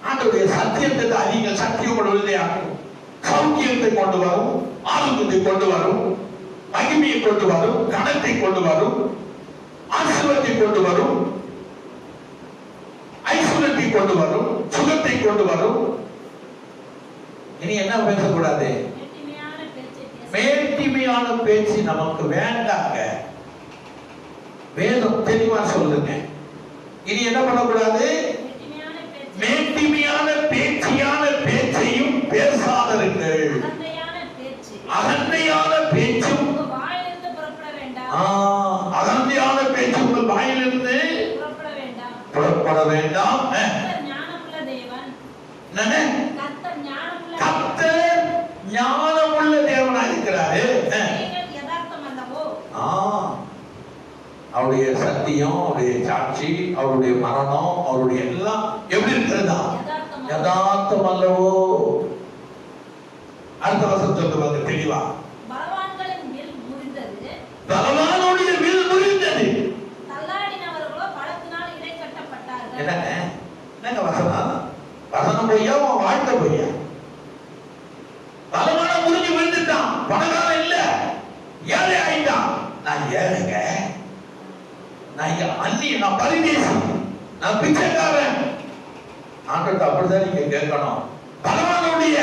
ஆண்டவருடைய சத்தியத்தை அறியுங்கள். சத்தியம் உங்களுடைய சௌக்கியத்தை கொண்டு வரும், ஆரோக்கியத்தை கொண்டு வரும், மகிமையை கொண்டு வரும், கனத்தை கொண்டு வரும், ஆசீர்வாதத்தை கொண்டு வரும், ஐஸ்வர்யத்தை கொண்டு வரும், சுகத்தை கொண்டு வரும். இனி என்ன பேசக்கூடாது? மேட்டிமையான பேச்சை பேசாதே. மேட்டிமையான பேச்சு நமக்கு வேண்டாங்க. வேதம் தெளிவா சொல்லுங்க. இனி என்ன பண்ணக்கூடாது? மேட்டிமையான பேச்சை, மேட்டிமையான பேச்சையும் பேசாதீர்கள். அகந்தையான பேச்சு அகந்தையான பேச்சும் உங்க வாயிலிருந்து புறப்பட வேண்டாம். அகந்தையான பேச்சு உங்கள் வாயிலிருந்து புறப்பட வேண்டாம். புறப்பட வேண்டாம். கர்த்தர் ஞானமுள்ள தேவன். என்னன்னு? கர்த்தர் ஞானமுள்ள கர்த்தர் ஞானமுள்ள தேவனா இருக்கிறாரு. நீங்கள் யதார்த்தம் அல்லவோ? அவருடைய சத்தியம், அவருடைய சாட்சி, அவருடைய மரணம், அவருடைய எல்லாம் எப்படி இருக்கிறதா? யதார்த்தம் அல்லவோ? அடுத்த வசனம் சொல்லுவாங்க தெளிவா. பலவான்களின் வில் முறிந்தது, பலவானுடைய வில் முறிந்தது. தள்ளாடினவர்களோ பலத்தினால் இடை கட்டப்பட்டார்கள். என்னங்க வசனம்? வசனம் பொய்யா, உன் வாழ்க்கை பொய்யா? பலவான முறிஞ்சு விழுந்துட்டான், பணக்காரன் இல்ல, ஏழை ஆயிட்டான். நான் ஏழைங்க, நான் அந்நிய, நான் பரிதேசி, நான் பிச்சைக்காரன். ஆண்டவர்கிட்ட அப்படிதான் நீங்க கேட்கணும். பலவானுடைய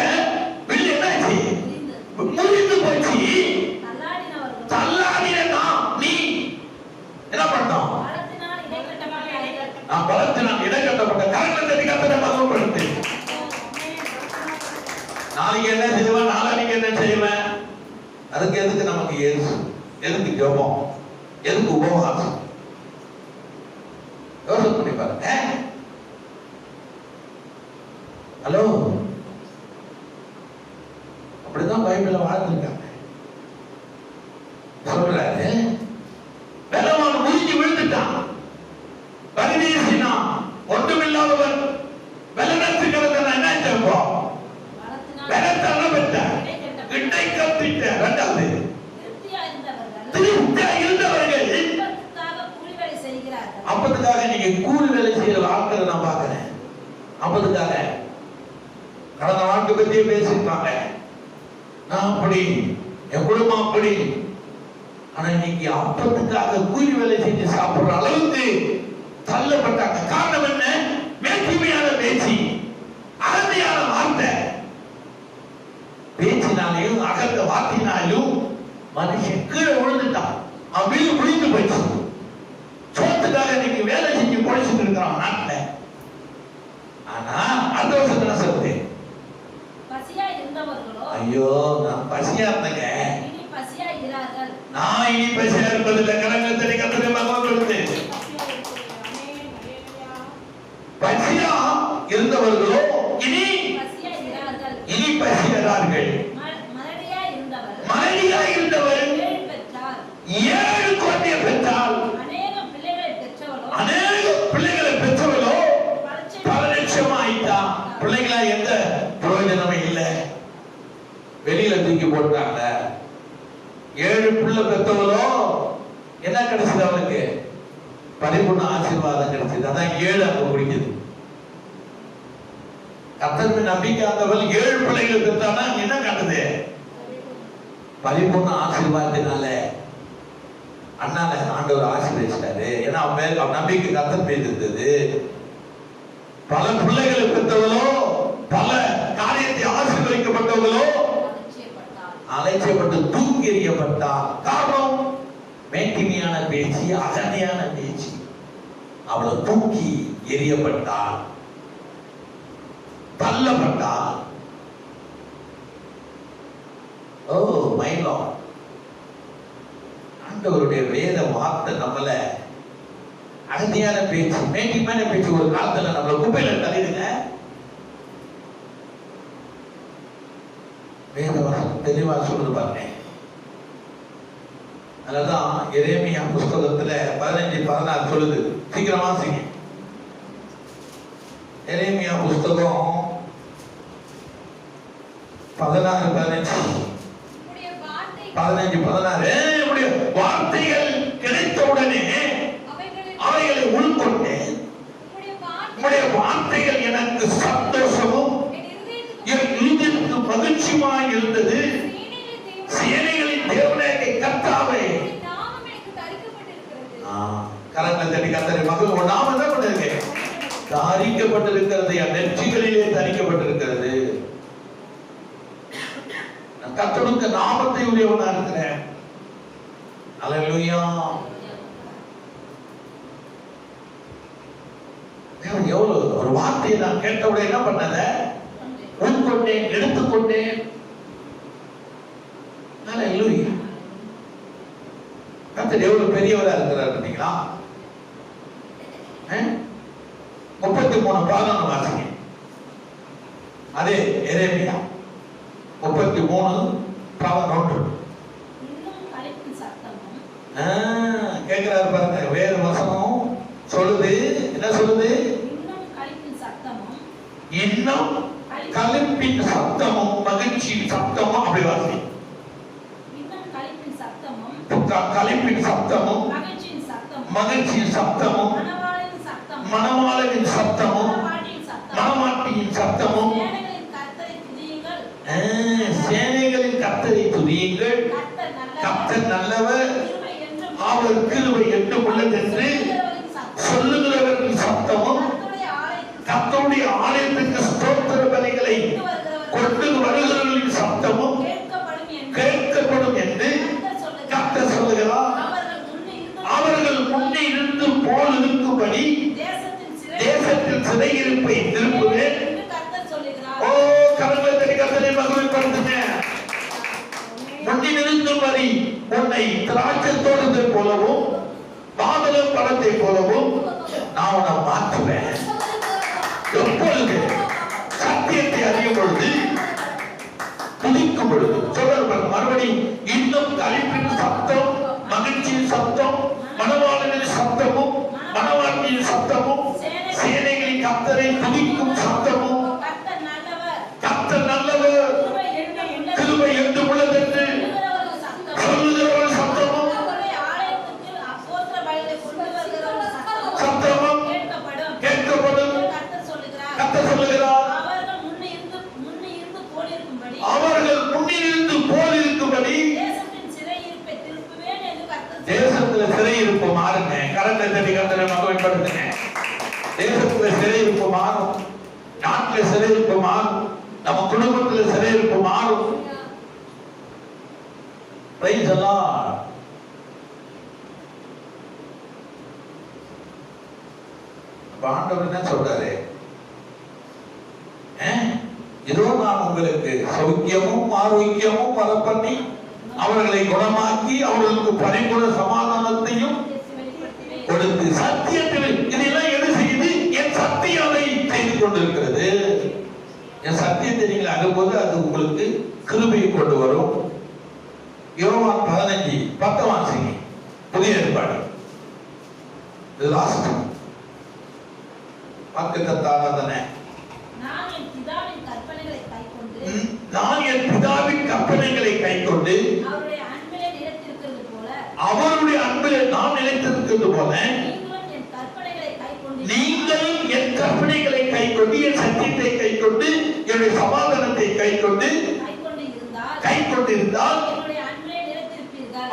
வில் என்னாச்சு? முறிந்து போச்சு. தள்ளாடினா நீ என்ன பண்ணோம்? பலத்தினால் இடை கட்டப்பட்டார்கள். நான் பலத்தினால் இடை கட்டப்பட்ட கரங்களை கத்தனை மகிமைப்படுத்து. நாளைக்கு என்ன செய்வேன், நாளைக்கு என்ன செய்வேன்? அதுக்கு எதுக்கு நமக்கு இயேசு? எதுக்கு ஜெபம்? எதுக்கு உபவாசம்? யோசனை பண்ணி பாருங்க. ஹலோ, அப்படிதான் பைபிள்ல வாழ்ந்துருக்காங்க. சொல்றாரு, பலவான் முறிஞ்சு விழுந்துட்டான், பரிதேசினா, ஒன்றுமில்லாதவன், பலனற்று கிடந்தவன் என்ன செய்வோம்? பலத்தான பெற்ற இடை கட்டிட்ட. இரண்டாவது, திருப்தியா இருந்தவர்கள் அப்பதுக்காக நீங்க கூலி வேலை செய்யற ஆட்களை நான் பார்க்கிறேன். அப்பதுக்காக கடந்த ஆண்டு பத்தியே பேசிருக்காங்க. நான் அப்படி, என் குடும்பம் அப்படி. ஆனா இன்னைக்கு அப்பத்துக்காக கூலி வேலை செஞ்சு சாப்பிடுற அளவுக்கு தள்ளப்பட்டாங்க. காரணம் என்ன? மேட்டிமையான பேச்சு, அகந்தையான வார்த்தை. பேச்சினாலையும் அகந்த வார்த்தையினாலும் மனுஷன் கீழே விழுந்துட்டான். அவன் வீடு முடிந்து போயிடுச்சு. சோத்துக்காக நீங்க வேலை செஞ்சு பொழைச்சிட்டு இருக்கிறான் நாட்டுல. ஆனா அந்த வருஷத்துல என்ன சொல்லுது? பசியா இருந்தவர்களோ, ஐயோ நான் பசியா இருந்தேங்க, இனி பசியா இரார்கள். நான் இனி பசியா இருப்பதில்லை. கரங்கள் தடி கத்தனை மகிமைப்படுத்து. பசியா இருந்தவர்களோ இனி பசியார்கள். மலடியா இருந்தவர் 7 குழந்தையை பெற்றால், அநேக பிள்ளைகளை பெற்றவளோ பல லட்சமா ஆயிட்டா. பிள்ளைகளா எந்த பிரயோஜனமும் இல்லை, வெளியில தூக்கி போட்டாங்க. 7 பிள்ளை பெற்றவளோ என்ன கிடைச்சது? அவனுக்கு பரிபூர்ண ஆசீர்வாதம் கிடைச்சது. அதான் 7 அங்க முடிக்குது. கர்த்தர் நம்பிக்கை ஆண்டவள் 7 பிள்ளைகள் பெற்றானா என்ன காட்டுது? பரிபூர்ண ஆசீர்வாதத்தினால அண்ணால ஆண்டவர் ஆசீர்வதிச்சாரு. ஏன்னா அவன் நம்பிக்கை கர்த்தர் மீது இருந்தது. பல பிள்ளைகளை பெற்றவளோ, பல காரியத்தை ஆசீர்வதிக்கப்பட்டவளோ அலைச்சப்பட்டு தூக்கி எறியப்பட்டார். காரணம் மேட்டிமையான பேச்சு, அகந்தையான பேச்சு. அவளை தூக்கி எறியப்பட்டார், தள்ளப்பட்டார். ஓ மைலோ, ஆண்டவருடைய வேத வார்த்தை நம்மள அகந்தையான பேச்சு, மேட்டிமையான பேச்சு ஒரு காலத்துல நம்மள குப்பையில தள்ளிடுங்க. வேதவசனம் தெளிவா சொல்லுது பாருங்க. அதனாலதான் எரேமியா புஸ்தகத்துல 15:16 சொல்லுது. சீக்கிரமா வாசிங்க. எரேமியா புஸ்தகம் 16 15 உம்முடைய வார்த்தை 15 16 நம்முடைய வார்த்தைகள் கிடைத்த உடனே அவைகளை உள்கொண்டேன். உம்முடைய வார்த்தைகள் எனக்கு சந்தோஷமும் என் இதயத்துக்கு மகிழ்ச்சியுமாய் இருந்தது. சேனைகளின் தேவனே கர்த்தாவே, கரங்களை தட்டி கர்த்தரை மகிழ்வு நாம என்ன பண்ணிருக்கேன்? தரிக்கப்பட்டிருக்கிறது, என் நெற்றிகளிலே தரிக்கப்பட்டிருக்கிறது. கர்த்தருக்கு நாமத்தை உரியவனா இருக்கிறேன். அல்லேலூயா. எவ்வளவு ஒரு வார்த்தையை நான் கேட்டவுடனே என்ன பண்ணத? உள்கொண்டேன், எடுத்துக்கொண்டேன். அல்லேலூயா. கர்த்தர் எவ்வளவு பெரியவரா இருக்கிறார் பார்த்தீங்களா? 33:11 வாசிங்க. அதே எரேமியா 33:11. கேட்கிறாரு பாருங்க, வேற வசனம் சொல்லுது. என்ன சொல்லுது? இன்னும் களிப்பின் சத்தமும் மகிழ்ச்சியின் சத்தமும். அப்படி வாசி. களிப்பின் சத்தமும் மகிழ்ச்சியின் சத்தமும் மணவாளனின் சத்தமும் மணவாட்டியின் சத்தமும். சேனைகளின் கர்த்தரை துதியுங்கள். கர்த்தர் நல்லவர், அவர் கிருபை என்றும் உள்ளது என்று சொல்லுகிறவர்களின் சத்தமும், கர்த்தருடைய ஆலயத்துக்கு ஸ்தோத்திர பலிகளை கொண்டு வருகிறவர்களின் சத்தமும் கேட்கப்படும் என்று கர்த்தர் சொல்லுகிறார். அவர்கள் முன்னே இருந்து போல் இருக்கும்படி தேசத்தில் சிறையிருப்பை திருப்புவேன். ஓ, கரங்களை தட்டி கர்த்தரை மகிமைப்படுத்துங்க. முன்னிருந்தும்படி உன்னை திராட்சை தோட்டத்தை போலவும் மாதுளை பழத்தை போலவும் நான் உன்னை மாற்றுவேன். எப்பொழுது? சத்தியத்தை அறியும் பொழுது, துதிக்கும் பொழுது. சொல்றாரு மறுபடியும், இன்னும் களிப்பின் சத்தம், மகிழ்ச்சியின் சத்தம், மணவாளனின் சத்தமும் மணவாட்டியின் சத்தமும், சேனைகளின் கர்த்தரை துதிக்கும் சத்தமும், கர்த்தர் நல்லவர், கிருபை என்றும் உள்ளது என்று சொல்லுகிறவர்கள் சத்தமும் சத்தமும் கேட்கப்படும். கர்த்தர் சொல்லுகிறார், அவர்கள் முன்னிருந்து போல் இருக்கும்படி தேசத்துல சிறையிருப்பு மாறுங்க. கரத்தை தட்டி கர்த்தரை மகிமைப்படுத்துங்க. தேசத்துல சிறையிருப்பு மாறும், நாட்டுல சிறையிருப்பு மாறும், நம்ம குடும்பத்துல சிறையிருப்பு மாறும். Praise the Lord. ஆண்டவர் என்ன சொல்றாரு? இதோ நான் உங்களுக்கு சௌக்கியமும் ஆரோக்கியமும் வர பண்ணி அவர்களை குணமாக்கி அவர்களுக்கு பரிபூரண சமாதானத்தையும் கொடுத்து சத்தியத்தில் இதெல்லாம் எது செய்து? என் சத்தியம் அதை செய்து கொண்டிருக்கிறது. என் சத்தியத்தை நீங்கள் அனுப்பும்போது அது உங்களுக்கு கிருபையை கொண்டு வரும். யோவான் 15:10 வாசிங்க. புதிய ஏற்பாடு லாஸ்ட் வாக்குத்தத்தம். நான் என் பிதாவின் கற்பனைகளை கைக்கொண்டு அவருடைய அன்பிலே நான் நிலைத்திருக்கிறது போல நீங்களும் என் கற்பனைகளை கைக்கொண்டு, என் சத்தியத்தை கைக்கொண்டு, என்னுடைய சமாதானத்தை கைக்கொண்டு இருந்தால்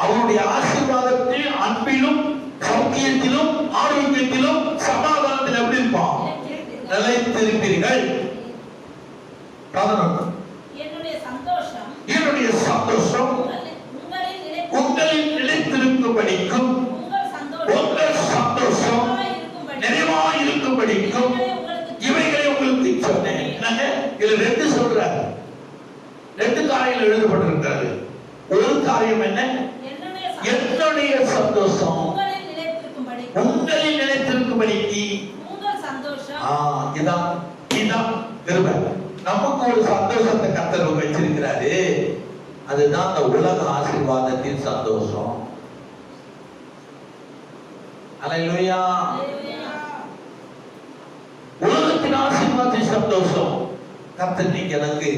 அவருடைய ஆசீர்வாதத்தில், அன்பிலும், சௌக்கியத்திலும், ஆரோக்கியத்திலும், சமாதானத்தில் எப்படி இருப்பான்? நிலைத்திருப்பீர்கள். 11 என்னுடைய சந்தோஷம் உங்களில் நிலைத்திருக்கும்படிக்கும், உங்கள் சந்தோஷம் நிறைவாய் இருக்கும்படிக்கும் இவைகளை உங்களுக்கு சொன்னேன். இதுல 2 சொல்றாரு, 2 காரியங்கள் எழுதப்பட்டிருக்கிறது. ஒரு காரியம் என்ன? என்னுடைய சந்தோஷம் உங்களில் நிலைத்திருக்கும்படிக்கு. இதான் கிருபை. நமக்கு ஒரு சந்தோஷத்தை கர்த்தர் வச்சிருக்கிறாரு. அதுதான் அந்த உலக ஆசீர்வாதத்தின் சந்தோஷம். அல்லேலூயா. உலகத்தின் ஆசீர்வாதத்தின் சந்தோஷம் கர்த்தர் நீங்க எனக்கு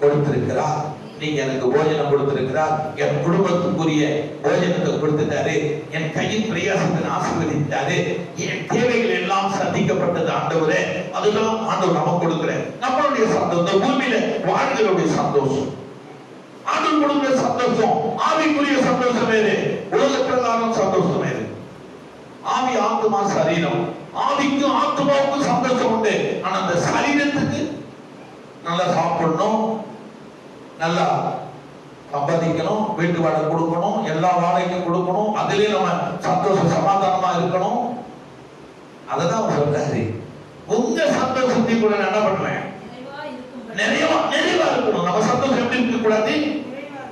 கொடுத்திருக்கிறார், நீங்க எனக்கு போஜனம் கொடுத்திருக்கிறார், என் குடும்பத்துக்குரிய போஜனத்தை கொடுத்துட்டாரு, என் கையின் பிரயாசத்தை ஆசீர்வதித்தாரு, என் தேவைகள் எல்லாம் சந்திக்கப்பட்டது ஆண்டவரே. அதுதான் ஆண்டவர் நமக்கு கொடுக்கிற நம்மளுடைய சந்தோஷம், இந்த பூமியில வாழ்களுடைய சந்தோஷம். ஆண்டவர் கொடுக்கிற சந்தோஷம் ஆவிக்குரிய சந்தோஷம் வேறு, உலக பிரகாரம் சந்தோஷம் வேறு. ஆவி ஆத்மா சரீரம், ஆவிக்கும் ஆத்மாவுக்கும் சந்தோஷம் உண்டு. ஆனா அந்த சரீரத்துக்கு நல்லா சாப்பிடணும், நல்லா சம்பாதிக்கணும், வீட்டு வாடகை கொடுக்கணும், எல்லா வாடகையும் கொடுக்கணும், அதிலே நம்ம சந்தோஷம் சமாதானமா இருக்கணும். அததான் அவர் சொல்றாரு. உங்க சந்தோஷத்தை கூட நான் என்ன பண்ணுவேன், நிறைவா இருக்கணும். நம்ம சந்தோஷம் எப்படி இருக்க கூடாது,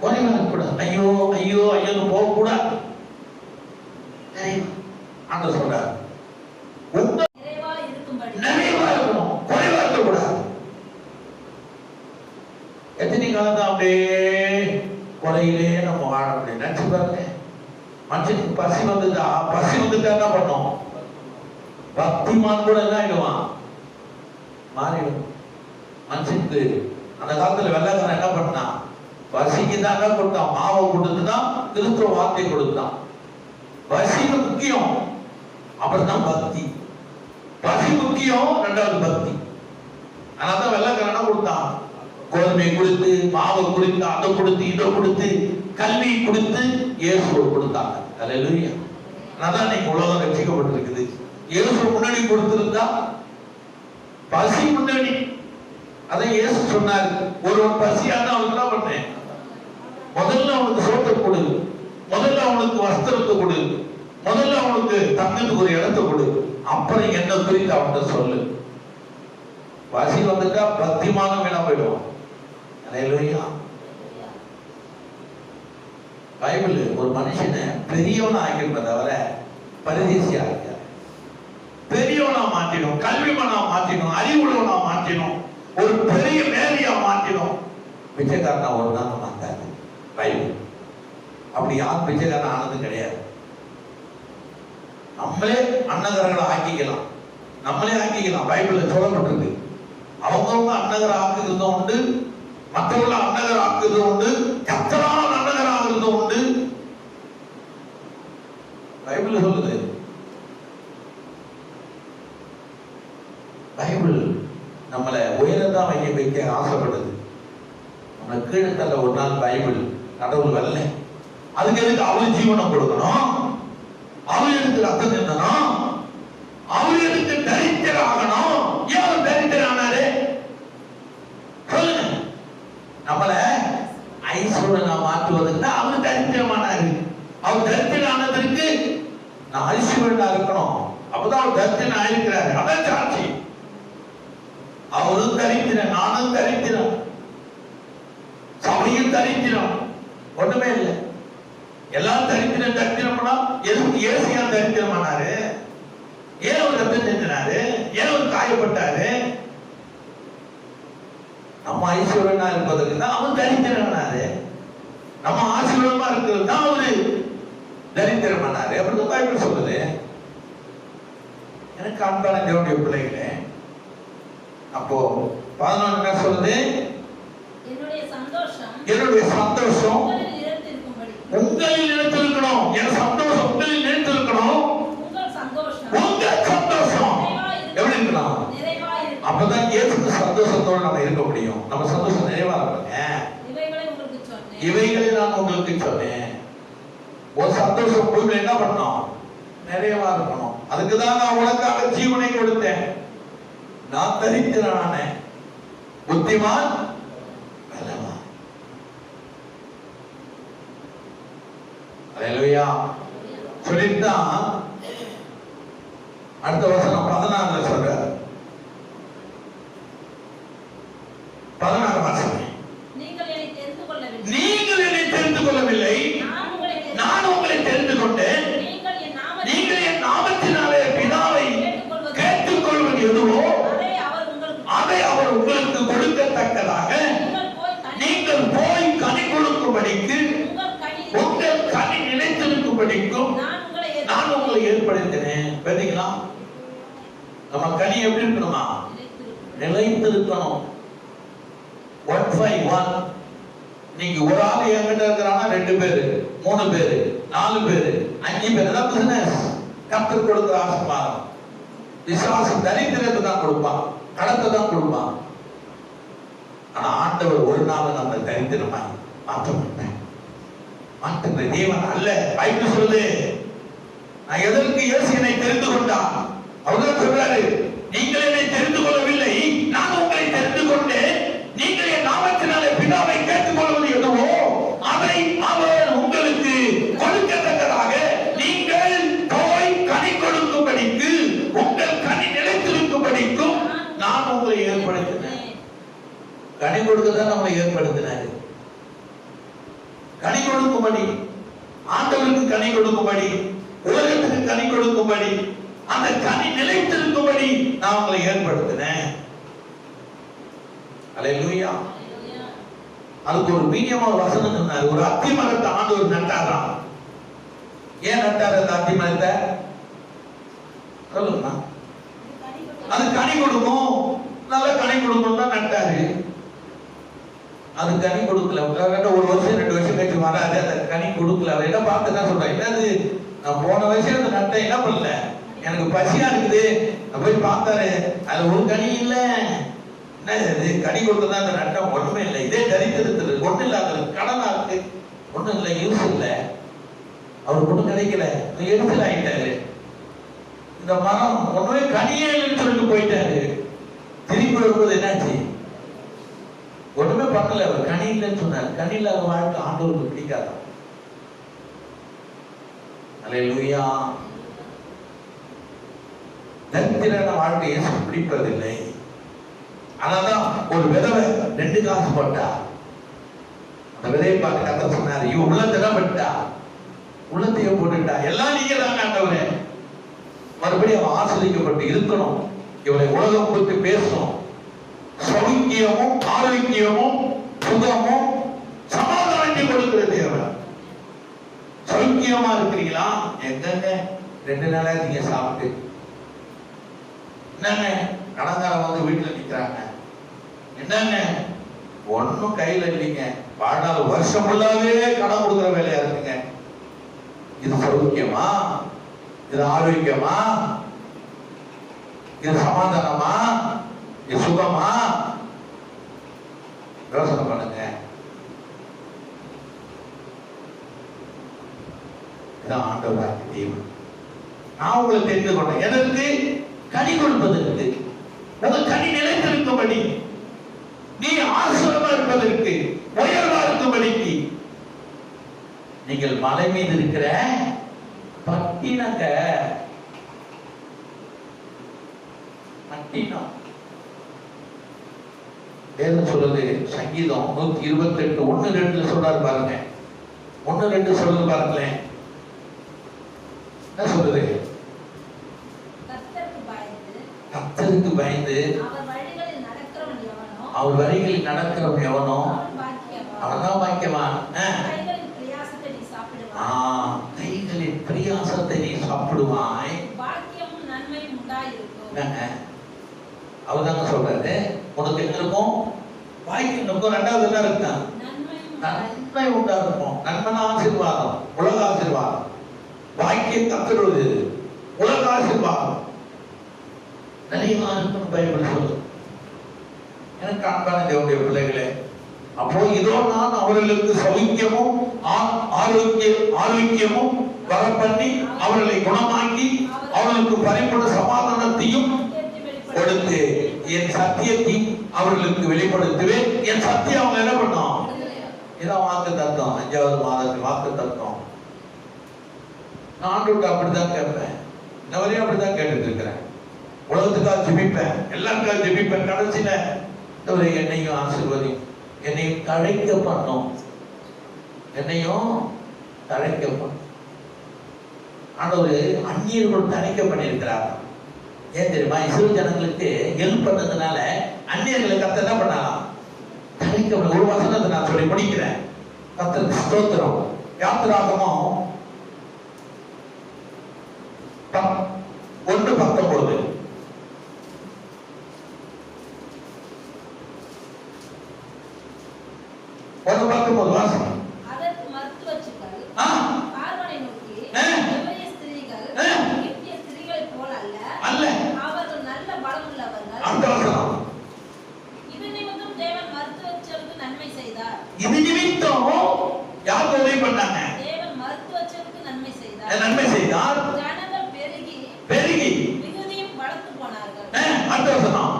குறைவா இருக்க கூடாது. ஐயோ ஐயோ ஐயோன்னு போக கூடாது. ஆண்டவர் சொல்றாரு உங்க நிறைவா இருக்கணும், குறைவா இருக்க கூடாது. எத்தனை காலம் தான் அப்படியே குறையிலே நம்ம வாழ முடியும். நினைச்சு பாருங்க, மனுஷனுக்கு பசி வந்துட்டா என்ன பண்ணும், பக்திமான் கூட என்ன ஆயிடுவான், மாறிடும். மனுஷனுக்கு அந்த காலத்துல வெள்ளைக்காரன் என்ன பண்ணா, பசிக்கு தான் கொடுத்தான், மாவை கொடுத்துதான் திருத்துவ வார்த்தை கொடுத்தான். பசி முக்கியம், அப்புறம் தான் பக்தி. பசி முக்கியம், ரெண்டாவது பக்தி. அதனால்தான் வெள்ளைக்காரன் என்ன கொடுத்தான், கோதுமை கொடுத்து, மாவு கொடுத்து, அதை கொடுத்து, இதை கொடுத்து, கல்வி கொடுத்து, இயேசுவை கொடுத்தாங்க. அல்லேலூயா. அதான் இன்னைக்கு உலகம் ரட்சிக்கப்பட்டிருக்குது. இயேசு முன்னாடி கொடுத்திருந்தா பசி முன்னாடி. அதான் இயேசு சொன்னார், ஒருவன் பசியா தான் அவனுக்கு என்ன பண்ணேன், முதல்ல அவனுக்கு சோத்தை கொடு, முதல்ல அவனுக்கு வஸ்திரத்தை கொடு, முதல்ல அவனுக்கு தங்கத்துக்கு ஒரு இடத்தை கொடு, அப்புறம் என்ன குறித்து அவன்கிட்ட சொல்லு. பசி வந்துட்டா பக்திமானம் வேணா போயிடுவான். அல்லேலூயா. பைபிள் ஒரு மனுஷனை பெரியவனா ஆக்கிருப்ப தவிர பரதேசியா ஆக்கிற. பெரியவனா மாற்றிடும், கல்விமானா மாற்றிடும், அறிவுள்ளவனா மாற்றிடும், ஒரு பெரிய வேலையா மாற்றிடும். பிச்சைக்காரனா ஒரு நாள் மாத்தாரு பைபிள். அப்படி யார் பிச்சைக்காரன் ஆனது கிடையாது. நம்மளே அன்னகரங்களை ஆக்கிக்கலாம், நம்மளே ஆக்கிக்கலாம். பைபிள்ல சொல்லப்பட்டிருக்கு. அவங்கவுங்க அன்னகர ஆக்குகிறதும் உண்டு, மற்றவங்கள அன்னகர் ஆக்குறதும் உண்டு, கர்த்தரால் அன்னகர் ஆகுறதும் உண்டு. பைபிள் சொல்லுது. பைபிள் நம்மளை உயரத்தான் வைக்க ஆசைப்படுது. நம்மளை கீழே தள்ள ஒரு நாள் பைபிள் கடவுள் வரல. அதுக்கு எதுக்கு அவள் ஜீவனம் கொடுக்கணும், அவள் எடுத்து ரத்தம் நின்றணும், அவள் எடுத்து தரித்திர ஆகணும். ஏன் தரித்திர ஆனாரு சொல்லுங்க. நம்மள ஐஸ்வர்யனா மாற்றுவதற்கு தான் அவர் தரித்திரமானாரு. அவர் தரித்திரம் ஆனதற்கு நான் ஐஸ்வர்யனா இருக்கணும், அப்பதான் அவர் தரித்திரம் ஆயிருக்கிறாரு. அதான் சாட்சி. அவரும் தரித்திரம், நானும் தரித்திரம், சபையும் தரித்திரம், ஒண்ணுமே இல்லை. எல்லாம் தரித்திரம். தரித்திரம்னா எதுக்கு ஏசியா தரித்திரமானாரு, ஏன் அவர் ரத்தம் செஞ்சினாரு, ஏன் அவர் காயப்பட்டாரு. நம்ம ஐஸ்வர்யனா இருப்பதற்கு தான் அவன் தரித்திரனாரு, நம்ம ஆசீர்வாதமா இருக்கிறது தான் அவரு தரித்திரமானாரு. அப்படின்னு பைபிள் சொல்லுது. எனக்கு அன்பான தேவனுடைய பிள்ளைகளே, அப்போ 11 என்ன சொல்லுது, என்னுடைய சந்தோஷம் உங்களில் நிலைத்திருக்கணும். என் சந்தோஷம் உங்களில் நிலைத்திருக்கணும். உங்க சந்தோஷம் எப்படி இருக்கணும், அப்பதான் இயேசு சந்தோஷத்தோடு நம்ம இருக்க முடியும். நம்ம சந்தோஷம் நிறைவா இருப்பாங்க. இவைகளை நான் உங்களுக்கு சொன்னேன். ஒரு சந்தோஷம் பூமியில என்ன பண்ணணும், நிறைவா இருக்கணும். அதுக்குதான் நான் உனக்காக ஜீவனை கொடுத்தேன். நான் தரித்திரனான புத்திமான் பலவான். அல்லேலூயா. சொல்லித்தான் அடுத்த வசனம் 16 சொல்ற. 16 வசனம், நீங்கள் என்னை தெரிந்து கொள்ளவில்லை, நான் உங்களை தெரிந்து கொண்டேன். நீங்கள் என் நாமத்தினாலே பிதாவை கேட்டுக்கொள்வது எதுவோ அதை அவர் உங்களுக்கு கொடுக்கத்தக்கதாக நீங்கள் போய் கனி கொடுக்கும்படிக்கு, உங்கள் கனி நிலைத்திருக்கும்படிக்கும் நான் உங்களை ஏற்படுத்தினேன். பார்த்தீங்களா, நம்ம கனி எப்படி இருக்கணுமா, நிலைத்திருக்கணும். 151. நீங்க ஒரு ஆள் என்கிட்ட இருக்கிறானா 2 பேரு 3 பேரு 4 பேரு 5 பேரு தான் பிசினஸ். கர்த்தர் கொடுக்கிற ஆசீர்வாதம். பிசாசு தரித்திரத்தை தான் கொடுப்பான், கடத்தை தான் கொடுப்பான். ஆனா ஆண்டவர் ஒரு நாள் நம்ம தரித்திரமாய் மாற்ற மாட்டேன். மாற்றுகிற தேவன் அல்ல. பைபிள் சொல்லுது, நான் எதற்கு இயேசு என்னை தெரிந்து கொண்டான்? அவர்தான் சொல்றாரு, நீங்கள் என்னை தெரிந்து கொள்ளவில்லை, நான் உங்களை தெரிந்து கொண்டேன். நீங்கள் என் நாமத்தினாலே பிதாவை கேட்டுக்கொள்வது எதுவோ அதை அவர் உங்களுக்கு கொடுக்கத்தக்கதாக நீங்கள் போய் கனி கொடுக்கும்படிக்கு, உங்கள் கனி நிலைத்திருக்கும்படிக்கும் நான் உங்களை ஏற்படுத்தினேன். கனி கொடுக்கதான் நம்மளை ஏற்படுத்தினாரு. கனி கொடுக்கும்படி, ஆண்டவருக்கு கனி கொடுக்கும்படி, உலகத்துக்கு கனி கொடுக்கும்படி, அந்த கனி நிலைத்திருக்கும்படி நான் உங்களை ஏற்படுத்தினேன். அல்லேலூயா. அதுக்கு ஒரு மீடியமா வசனம் சொன்னார். ஒரு அத்தி மரத்தை ஆண்டவர் நட்டாராம். ஏன் நட்டார் அந்த அத்தி மரத்தை? சொல்லுங்க. அது கனி கொடுக்கும், நல்ல கனி கொடுக்கும் தான் நட்டாரு. அது கனி கொடுக்கல. ஒரு வருஷம் 2 வருஷம் கழிச்சு வராது, அந்த கனி கொடுக்கல. அதை என்ன பார்த்து என்ன சொல்றேன், என்னது நான் போன வருஷம் அந்த நட்டை என்ன பண்ணல, எனக்கு பசியா இருக்குது, நான் போய் பார்த்தாரு, அது ஒரு கனி இல்ல. என்ன கனி கொடுக்கதான் அந்த நட்டம் ஒண்ணுமே இல்லை. இதே தரித்திரத்துல ஒண்ணு இல்ல, அது கடனா இருக்கு, ஒண்ணும் இல்லை, யூஸ் இல்லை, அவருக்கு ஒண்ணும் கிடைக்கல, எரிச்சல் ஆயிட்டாரு. இந்த மரம் ஒண்ணுமே கனியே இல்லைன்னு சொல்லிட்டு போயிட்டாரு. திருப்பி வரும்போது என்னாச்சு, ஒண்ணுமே பண்ணல, அவர் கனி இல்லைன்னு சொன்னார். கனி இல்லாத வாழ்க்கை ஆண்டவருக்கு பிடிக்காது. அல்லேலூயா. தரித்திரான வாழ்க்கை இயேசு பிடிப்பதில்லை. ஆனாதான் ஒரு விதவை 2 காசு போட்டா, அந்த விதையை பார்த்து கர்த்தர் சொன்னாரு, இவ உள்ளத்தை தான் பட்டா, உள்ளத்தையே போட்டுட்டா, எல்லாம் நீங்க தான் ஆண்டவரே. மறுபடியும் அவன் ஆசிரியப்பட்டு இருக்கணும். இவளை உலகம் பற்றி பேசணும். சௌக்கியமும் ஆரோக்கியமும் சுகமும் சமாதானத்தை கொடுக்கிற தேவன். சௌக்கியமா இருக்கிறீங்களா? எங்கங்க 2 நாளா நீங்க சாப்பிட்டு என்னங்க கடங்காரம் வந்து வீட்டுல நிக்கிறாங்க, என்னங்க ஒன்னும் கையில இல்லைங்க, வாழ்நாள் வருஷம் ஃபுல்லாவே கடன் கொடுக்குற வேலையா இருக்குங்க. இது சௌக்கியமா? இது ஆரோக்கியமா? இது சமாதானமா? இது சுகமா? யோசனை பண்ணுங்க. இதான் ஆண்டவராகிய தேவன். நான் உங்களை தெரிந்து கொண்டேன். எதற்கு? கனி கொடுப்பதற்கு, உங்க கனி நிலைத்திருக்கும்படி, நீ ஆசீர்வாதமா இருப்பதற்கு, உயர்வா இருக்கும்படிக்கு. நீங்கள் மலை மீது இருக்கிற பட்டினங்க, பட்டினம் வேதம் சொல்லுது. சங்கீதம் 128 1-2 சொல்றாரு பாருங்க. 1-2 சொல்லுது பாருங்களேன். என்ன சொல்லுது? கர்த்தருக்கு பயந்து அவர் வழிகளில் நடக்கிறவன் எவனோ அவன்தான் பாக்கியவான். கைகளின் பிரியாசத்தை நீ சாப்பிடுவாய். அவர்தாங்க சொல்றாரு, உனக்கு எங்க இருக்கும்? வாய்க்கு இருக்கும். 2வது என்ன இருக்கு? நன்மை உண்டா இருக்கும். நன்மைனா ஆசீர்வாதம், உலக ஆசீர்வாதம். வாய்க்கை கத்துறது உலக ஆசீர்வாதம் நிறைய இருக்கும். பைபிள் சொல்லு. எனக்கு அன்பான தேவனுடைய பிள்ளைகளே, அப்போ இதோ நான் அவர்களுக்கு சௌக்கியமும் ஆரோக்கியமும் வரப்பண்ணி அவர்களை குணமாக்கி அவர்களுக்கு பரிபூர்ண சமாதானத்தையும் கொடுத்து என் சத்தியத்தையும் அவர்களுக்கு வெளிப்படுத்துவேன். என் சத்தியம் அவங்க என்ன பண்ணோம்? இதான் வாக்கு தத்துவம். 5வது மாதத்தில் வாக்கு தத்துவம். நான் ஆண்டவர்கிட்ட அப்படித்தான் கேட்பேன். இன்ன வரையும் அப்படித்தான் கேட்டுட்டு இருக்கிறேன். உலகத்துக்காக ஜெபிப்பேன், எல்லாருக்காக ஜெபிப்பேன். கடைசியில என்னையும் ஆசீர்வதி, என்னையும் தழைக்க பண்ணும், என்னையும் தழைக்க பண்ணும். ஆண்டவர் அந்நியர்கள் தழைக்க பண்ணியிருக்கிறார். ஏன் தெரியுமா? இஸ்ரவேல் ஜனங்களுக்கு ஹெல்ப் பண்ணதுனால அந்நியர்களை கர்த்தர் என்ன பண்ணலாம்? தழைக்க. ஒரு வசனத்தை நான் சொல்லி முடிக்கிறேன். கர்த்தருக்கு ஸ்தோத்திரம். யாத்திராகமம் 1:19. ஒரு 19 வாசம். அதற்கு மருத்துவச்சிகள் ஆ, பார்வோனை நோக்கி, ஆ. எபிரெய ஸ்திரீகள் ஆ. எகிப்திய ஸ்திரீகளைப் போல அல்ல, அல்ல. அவர்கள் நல்ல பலமுள்ளவர்கள். அடுத்த வசனம். இது நிமித்தம் தேவன் மருத்துவச்சிகளுக்கு நன்மை செய்தார். இது நிமித்தம் யாருக்கு உதவி பண்ணாங்க? தேவன் மருத்துவச்சிகளுக்கு நன்மை செய்தார். நன்மை செய்தார். ஜனங்கள் பெருகி பெருகி. மிகுதியும் பலத்து போனார்கள். அடுத்த வசனம்.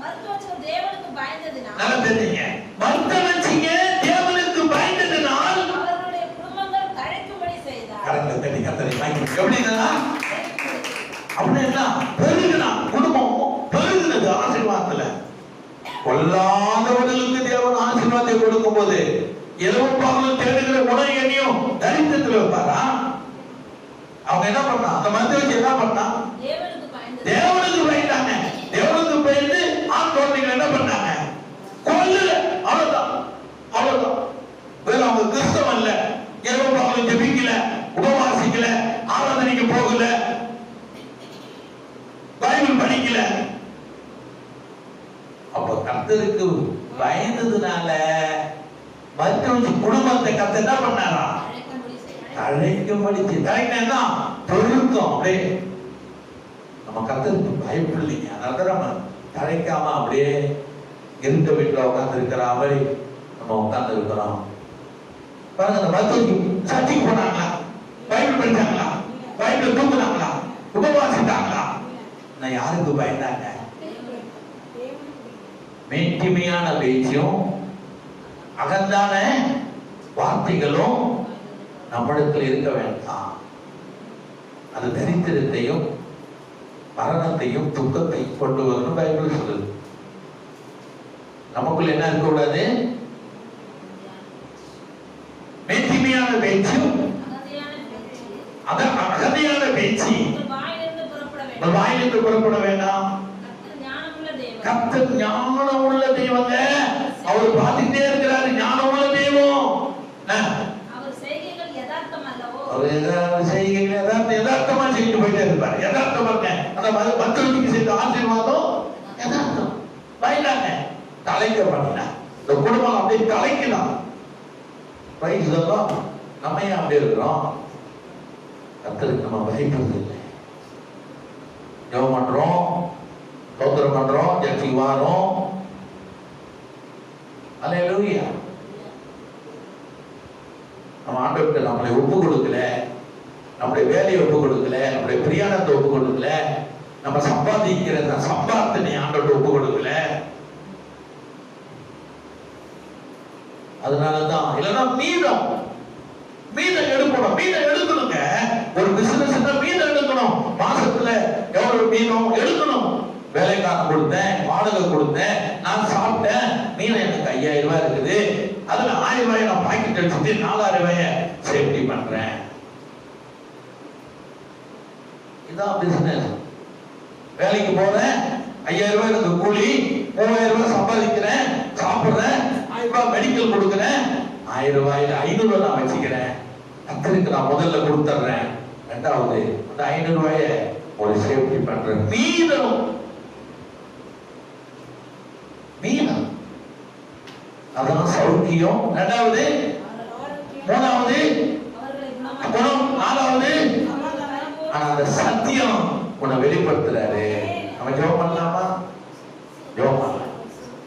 மருத்துவச்சிகள் தேவனுக்கு பயந்ததினால் நல்லா தெரிஞ்சுங்க. மருத்துவச்சிங்க தேவனுக்கு பயந்ததினால் அவர்களுடைய குடும்பங்கள் தழைக்கும்படி செய்தார். கரெக்டா தெரியுங்க. எப்படின்னா அப்படின்னா பெருகுனா குடும்பம் பெருகுனது ஆசீர்வாதத்துல. கொல்லாதவர்களுக்கு தேவன் ஆசீர்வாதத்தை கொடுக்கும் போது இரவும் பகலும் தேடுகிற உணவு எண்ணியும் தரித்திரத்தில் வைப்பாரா? அவங்க என்ன பண்ணா? அந்த மருத்துவச்சி என்ன பண்ணா? தேவனுக்கு பயந்தது. தேவனுக்கு பயந்தாங்க. தேவனுக்கு பயந்து ஆண் குழந்தைகள் என்ன பண்ணாங்க? கொல்லல. அவ்வளவுதான், அவ்வளவுதான். வேற அவங்க கிறிஸ்தவம் இல்ல, இரவும் பகலும் ஜெபிக்கல, உபவாசிக்கல, ஆராதனைக்கு போகல, பைபிள் படிக்கல. அப்ப கர்த்தருக்கு பயந்ததுனால மருத்துவ குடும்பத்தை கர்த்தர் என்ன பண்ணாரா? தழைக்கும்படி செய்தார். தழைக்கும்படி. தழைக்கா தொழுத்தம். அப்படியே நம்ம கர்த்தருக்கு பயப்படலைங்க. அதனால நம்ம தழைக்காம அப்படியே இருந்த வீட்டுல உட்கார்ந்து இருக்கிற மாதிரி நம்ம உட்கார்ந்து இருக்கிறோம். பாருங்க, அந்த மருத்துவ சர்ச்சைக்கு போனாங்களா? பைபிள் படிச்சாங்களா? பைபிள் தூக்குனாங்களா? உபவாசித்தாங்களா? நான் யாருக்கு பயந்தாங்க? மேட்டிமையான பேச்சும் அகந்தான வார்த்தைகளும் நம்மிடத்தில் இருக்க வேண்டாம். அது தரித்திரத்தையும் மரணத்தையும் துக்கத்தையும் கொண்டு வரணும் பைபிள் சொல்லுது. நமக்குள்ள என்ன இருக்கக்கூடாது? மேட்டிமையான பேச்சும் அகந்தையான பேச்சு உங்கள் வாயிலிருந்து புறப்பட வேண்டும். வாயிலிருந்து புறப்பட வேண்டாம். கர்த்தர் ஞானமுள்ள தேவன். கர்த்தர் ஞானம் உள்ள தெய்வங்க. அவர் பார்த்துட்டே இருக்கிறாரு. ஞானம் உள்ள தெய்வம். அவர் செய்கைகள் யதார்த்தம் அல்லவோ? அவர் செய்கைகள் யதார்த்தமா செய்து போயிட்டே இருப்பார். யதார்த்தமா இருக்க அந்த மற்றவர்களுக்கு செய்த ஆசீர்வாதம் யதார்த்தம். பயந்தாங்க, தலைக்க பண்ணினா இந்த குடும்பம் அப்படியே தலைக்கலாம். நம்ம ஏன் அப்படி இருக்கிறோம்? கர்த்தருக்கு நம்ம பயப்படுறது இல்லை. ஜெபம் பண்றோம், ஸ்தோத்திரம் பண்றோம், ஜெபத்துக்கு வாரோம். அல்லேலூயா. நம்ம ஆண்டவருக்கு நம்மளை ஒப்பு கொடுக்கல, நம்முடைய வேலையை ஒப்பு கொடுக்கல, நம்முடைய பிரியாணத்தை ஒப்பு கொடுக்கல, நம்ம சம்பாதிக்கிற சம்பாதனை ஆண்டவருக்கு ஒப்பு கொடுக்கல. அதனாலதான் இல்லைன்னா மீதம் எடுக்கணும். மீதம் எடுக்கணுங்க. ஒரு பிசினஸ் மீதம் எடுக்கணும். மாசத்துல எவ்வளவு மீதம் எடுக்கணும். வேலைக்காரன் கொடுத்தேன், வாடகை கொடுத்தேன், நான் சாப்பிட்டேன், மீதம் எனக்கு 5000 ரூபாய் இருக்குது. அதுல 1000 ரூபாயை நான் பாக்கெட் அடிச்சுட்டு 4000 ரூபாயை சேஃப்டி பண்றேன். இதான் பிசினஸ். வேலைக்கு போறேன், 5000 ரூபாய் எனக்கு கூலி, 3000 ரூபாய் சம்பாதிக்கிறேன், சாப்பிடுறேன், 1000 ரூபாய் மெடிக்கல் கொடுக்குறேன், 1000 ரூபாயில 500 ரூபாய் நான் வச்சுக்கிறேன். கர்த்தருக்கு நான் முதல்ல கொடுத்துறேன். ரெண்டாவது அந்த 500 ரூபாயை ஒரு சேஃப்டி பண்றேன். மீதம் அதான் சௌக்கியம். ரெண்டாவது, மூணாவது குணம், நாலாவது அந்த சத்தியம் உன்னை வெளிப்படுத்துறாரு. நம்ம ஜெபம்